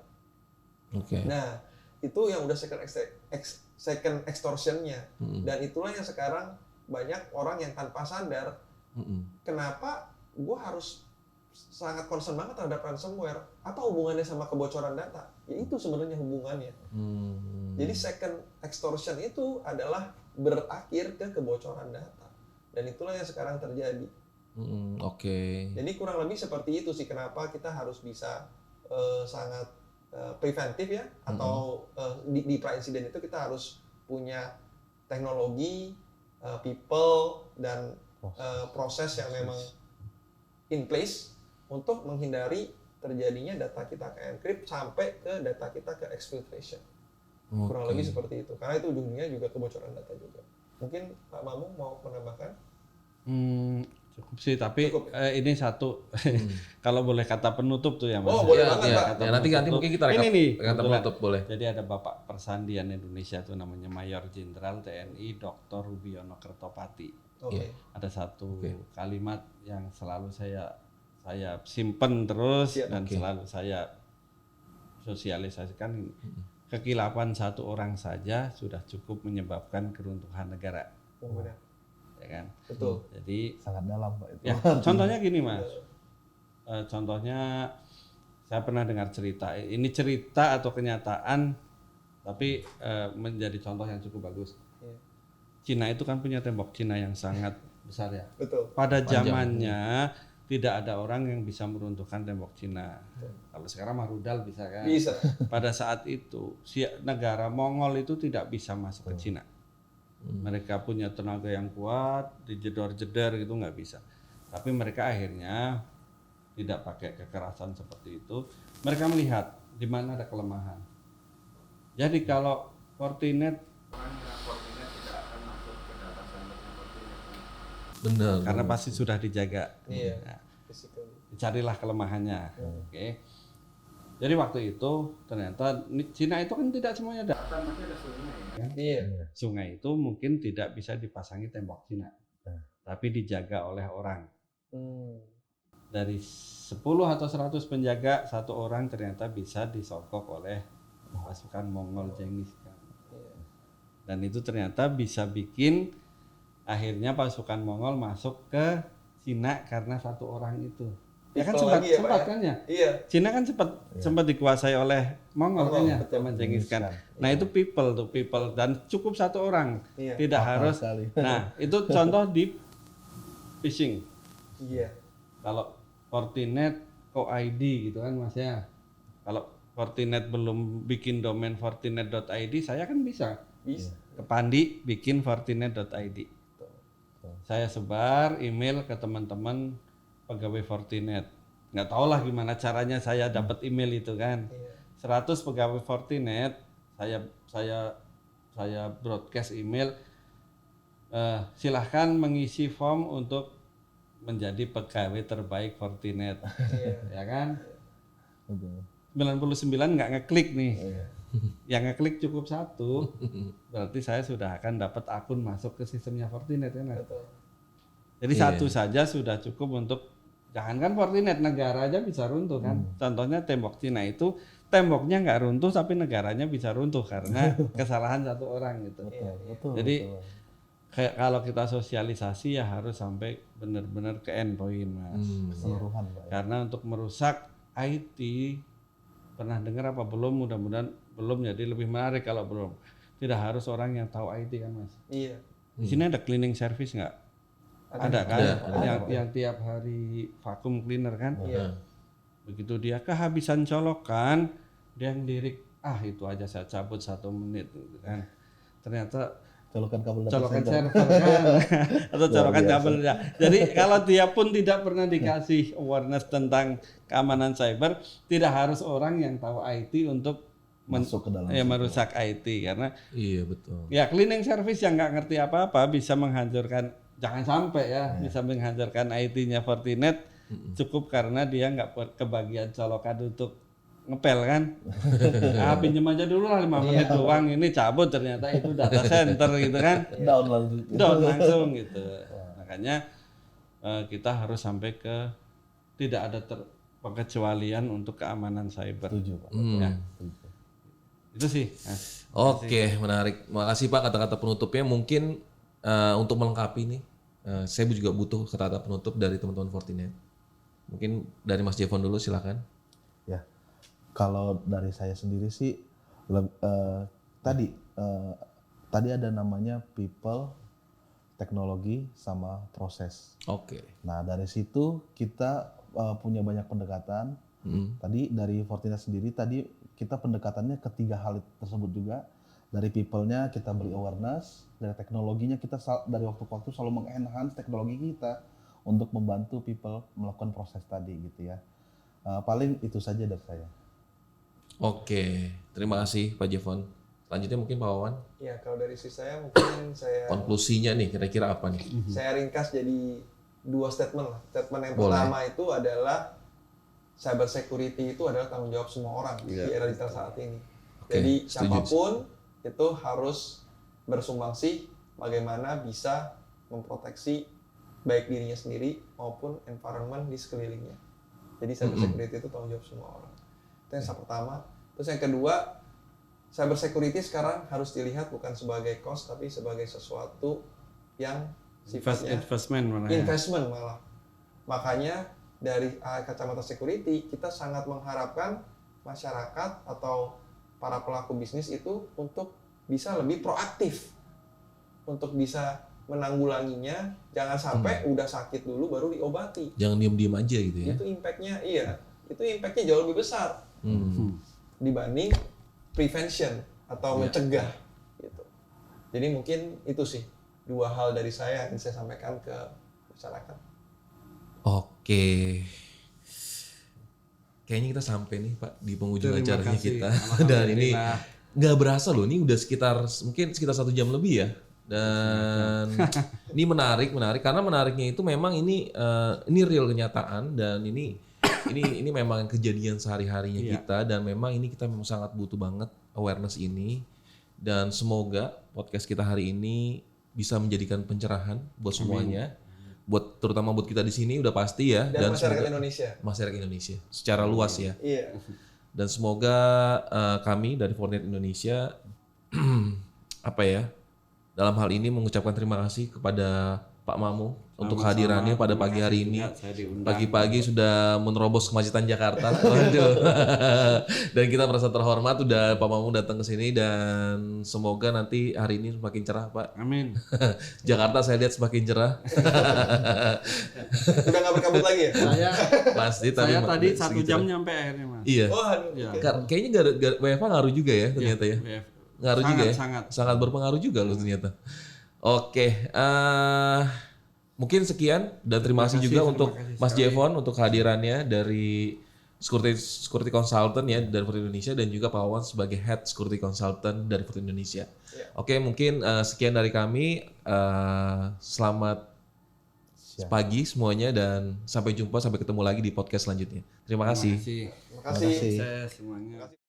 Nah, itu yang udah second extortion-nya. Dan itulah yang sekarang banyak orang yang tanpa sadar, kenapa gua harus sangat concern banget terhadap ransomware. Apa hubungannya sama kebocoran data? Ya itu sebenarnya hubungannya. Jadi second extortion itu adalah berakhir ke kebocoran data. Dan itulah yang sekarang terjadi. Jadi kurang lebih seperti itu sih kenapa kita harus bisa sangat preventif ya, atau di pra-insiden itu kita harus punya teknologi, people, dan proses yang memang in place untuk menghindari terjadinya data kita ke encrypt sampai ke data kita ke exfiltration. Kurang lebih seperti itu. Karena itu ujungnya juga kebocoran data juga. Mungkin Pak Mamung mau menambahkan? Cukup sih, tapi ini satu kalau boleh kata penutup tuh ya Mas. Oh, boleh banget Pak. Ya, nanti mungkin kita rekap kata penutup boleh. Jadi ada Bapak Persandian Indonesia tuh namanya Mayor Jenderal TNI Dr. Rubiono Kertopati. Ada satu kalimat yang selalu saya simpen terus dan selalu saya sosialisasikan. Kekilapan satu orang saja sudah cukup menyebabkan keruntuhan negara. Benar. Ya kan? Betul. Jadi sangat dalam Pak itu. Ya, contohnya gini Mas. Contohnya saya pernah dengar cerita. Ini cerita atau kenyataan, tapi menjadi contoh yang cukup bagus. Cina itu kan punya tembok Cina yang sangat besar ya. Betul. Pada zamannya tidak ada orang yang bisa meruntuhkan tembok Cina. Kalau sekarang mah rudal bisa kan? Bisa. Pada saat itu negara Mongol itu tidak bisa masuk ke Cina. Mereka punya tenaga yang kuat, dijedor-jeder gitu nggak bisa. Tapi mereka akhirnya tidak pakai kekerasan seperti itu. Mereka melihat di mana ada kelemahan. Jadi kalau Fortinet tidak akan masuk ke data centernya Fortinet. Benar. Karena pasti sudah dijaga. Iya. Nah, carilah kelemahannya. Oke. Jadi waktu itu ternyata Cina itu kan tidak semuanya data, masih ada sungai ya. Iya. Sungai itu mungkin tidak bisa dipasangi tembok Cina, tapi dijaga oleh orang. Dari 10 atau 100 penjaga, satu orang ternyata bisa disogok oleh pasukan Mongol Genghis Khan. Dan itu ternyata bisa bikin akhirnya pasukan Mongol masuk ke Cina karena satu orang itu. Ya kan sempat kan ya? Iya. Cina kan sempat dikuasai oleh Mongol kan ya, zaman Genghis Khan. Nah, itu people dan cukup satu orang. Tidak harus. Nah, itu contoh di phishing. Iya. Kalau Fortinet co-id gitu kan Mas ya. Kalau Fortinet belum bikin domain fortinet.id, saya kan bisa. Ke Pandi bikin fortinet.id. Saya sebar email ke teman-teman pegawai Fortinet. Nggak tahu lah gimana caranya saya dapat email itu kan. 100 pegawai Fortinet saya broadcast email, silahkan mengisi form untuk menjadi pegawai terbaik Fortinet. Iya. Ya kan? Betul. 99 nggak ngeklik nih. Yang ngeklik cukup 1. Berarti saya sudah akan dapat akun masuk ke sistemnya Fortinet kan. Betul. Jadi 1 saja sudah cukup untuk, jangankan Fortinet, negara aja bisa runtuh kan. Contohnya tembok Cina itu temboknya nggak runtuh tapi negaranya bisa runtuh karena kesalahan 1 orang gitu. Betul. Jadi kayak kalau kita sosialisasi ya harus sampai benar-benar ke endpoint Mas. Keseluruhan, Pak. Karena untuk merusak IT, pernah dengar apa belum? Mudah-mudahan belum, jadi lebih menarik kalau belum. Tidak harus orang yang tahu IT kan Mas. Iya. Di sini ada cleaning service nggak? Ada kan? Yang tiap hari vacuum cleaner kan? Iya. Begitu dia kehabisan colokan, dia ngelirik, itu aja saya cabut 1 menit gitu kan. Ternyata Colokan kabel data colokan center. server kan atau colokan kabelnya. Jadi kalau dia pun tidak pernah dikasih awareness tentang keamanan cyber, tidak harus orang yang tahu IT untuk Masuk ke dalam merusak IT, karena Iya betul. ya cleaning service yang nggak ngerti apa-apa bisa menghancurkan, jangan sampai ya bisa menghancurkan IT-nya Fortinet cukup karena dia nggak kebagian colokan untuk ngepel kan. Pinjem aja dulu lah 5 menit doang, ini cabut ternyata itu data center gitu kan. Down langsung gitu. Makanya kita harus sampai ke tidak ada pengecualian untuk keamanan cyber. Setuju, Pak. Ya. Itu sih. Mas. Oke, menarik. Makasih Pak kata-kata penutupnya. Mungkin untuk melengkapi nih, saya juga butuh kata-kata penutup dari teman-teman Fortinet. Mungkin dari Mas Jevon dulu, silakan. Ya, kalau dari saya sendiri sih tadi ada namanya people, teknologi, sama proses. Oke. Nah dari situ kita punya banyak pendekatan. Tadi dari Fortinet sendiri tadi kita pendekatannya ke 3 hal tersebut juga. Dari people-nya kita beri awareness, dari teknologinya kita dari waktu ke waktu selalu meng-enhance teknologi kita untuk membantu people melakukan proses tadi gitu ya. Paling itu saja dari saya. Oke, terima kasih Pak Jevon. Selanjutnya mungkin Pak Wawan. Ya, kalau dari sisi saya mungkin Konklusinya nih kira-kira apa nih? saya ringkas jadi 2 statement lah. Statement yang Boleh. pertama itu adalah cyber security itu adalah tanggung jawab semua orang di era digital saat ini. Oke, Jadi setuju. siapapun itu harus bersumbangsi bagaimana bisa memproteksi baik dirinya sendiri maupun environment di sekelilingnya. Jadi cyber security itu tanggung jawab semua orang. Itu yang pertama. Terus yang kedua, cyber security sekarang harus dilihat bukan sebagai cost tapi sebagai sesuatu yang sifatnya investment malah. Makanya dari kacamata security kita sangat mengharapkan masyarakat atau para pelaku bisnis itu untuk bisa lebih proaktif untuk bisa menanggulanginya, jangan sampai udah sakit dulu baru diobati. Jangan diem-diem aja gitu ya. Itu impactnya jauh lebih besar dibanding prevention atau mencegah gitu. Jadi mungkin itu sih 2 hal dari saya yang saya sampaikan ke masyarakat. Oke. Kayaknya kita sampai nih Pak di penghujung Terima acaranya kasih. kita. Dan ini Alhamdulillah. nggak berasa loh, ini udah mungkin sekitar 1 jam lebih ya. Dan ini menarik karena menariknya itu memang ini real kenyataan dan ini memang kejadian sehari-harinya kita dan memang ini kita memang sangat butuh banget awareness ini dan semoga podcast kita hari ini bisa menjadikan pencerahan buat semuanya. Terutama buat kita di sini udah pasti ya Dan masyarakat semoga masyarakat Indonesia secara luas ya. Iya. Dan semoga kami dari Fortinet Indonesia dalam hal ini mengucapkan terima kasih kepada Pak Mamu untuk hadirannya pada pagi hari ini. Pagi-pagi sudah menerobos kemacetan Jakarta. Waduh. Dan kita merasa terhormat udah Pak Mamu datang ke sini dan semoga nanti hari ini semakin cerah, Pak. Amin. Jakarta saya lihat semakin cerah. Udah nggak berkabut lagi ya? Pasti Saya tadi 1 segitu jam lah. nyampe akhirnya Mas. Iya. Oh, aduh. Ya. Kayaknya WFH ngaruh juga ya ternyata ya. Ngaruh juga ya. Sangat berpengaruh juga loh ternyata. Oke, mungkin sekian dan terima kasih juga untuk Mas Jevon untuk kehadirannya dari security consultant ya dari Fortinet Indonesia dan juga Pak Wawan sebagai head security consultant dari Fortinet Indonesia. Oke, mungkin sekian dari kami. Selamat pagi semuanya dan sampai jumpa, sampai ketemu lagi di podcast selanjutnya. Terima kasih. Terima kasih. Terima kasih. Terima kasih. Sukses semuanya.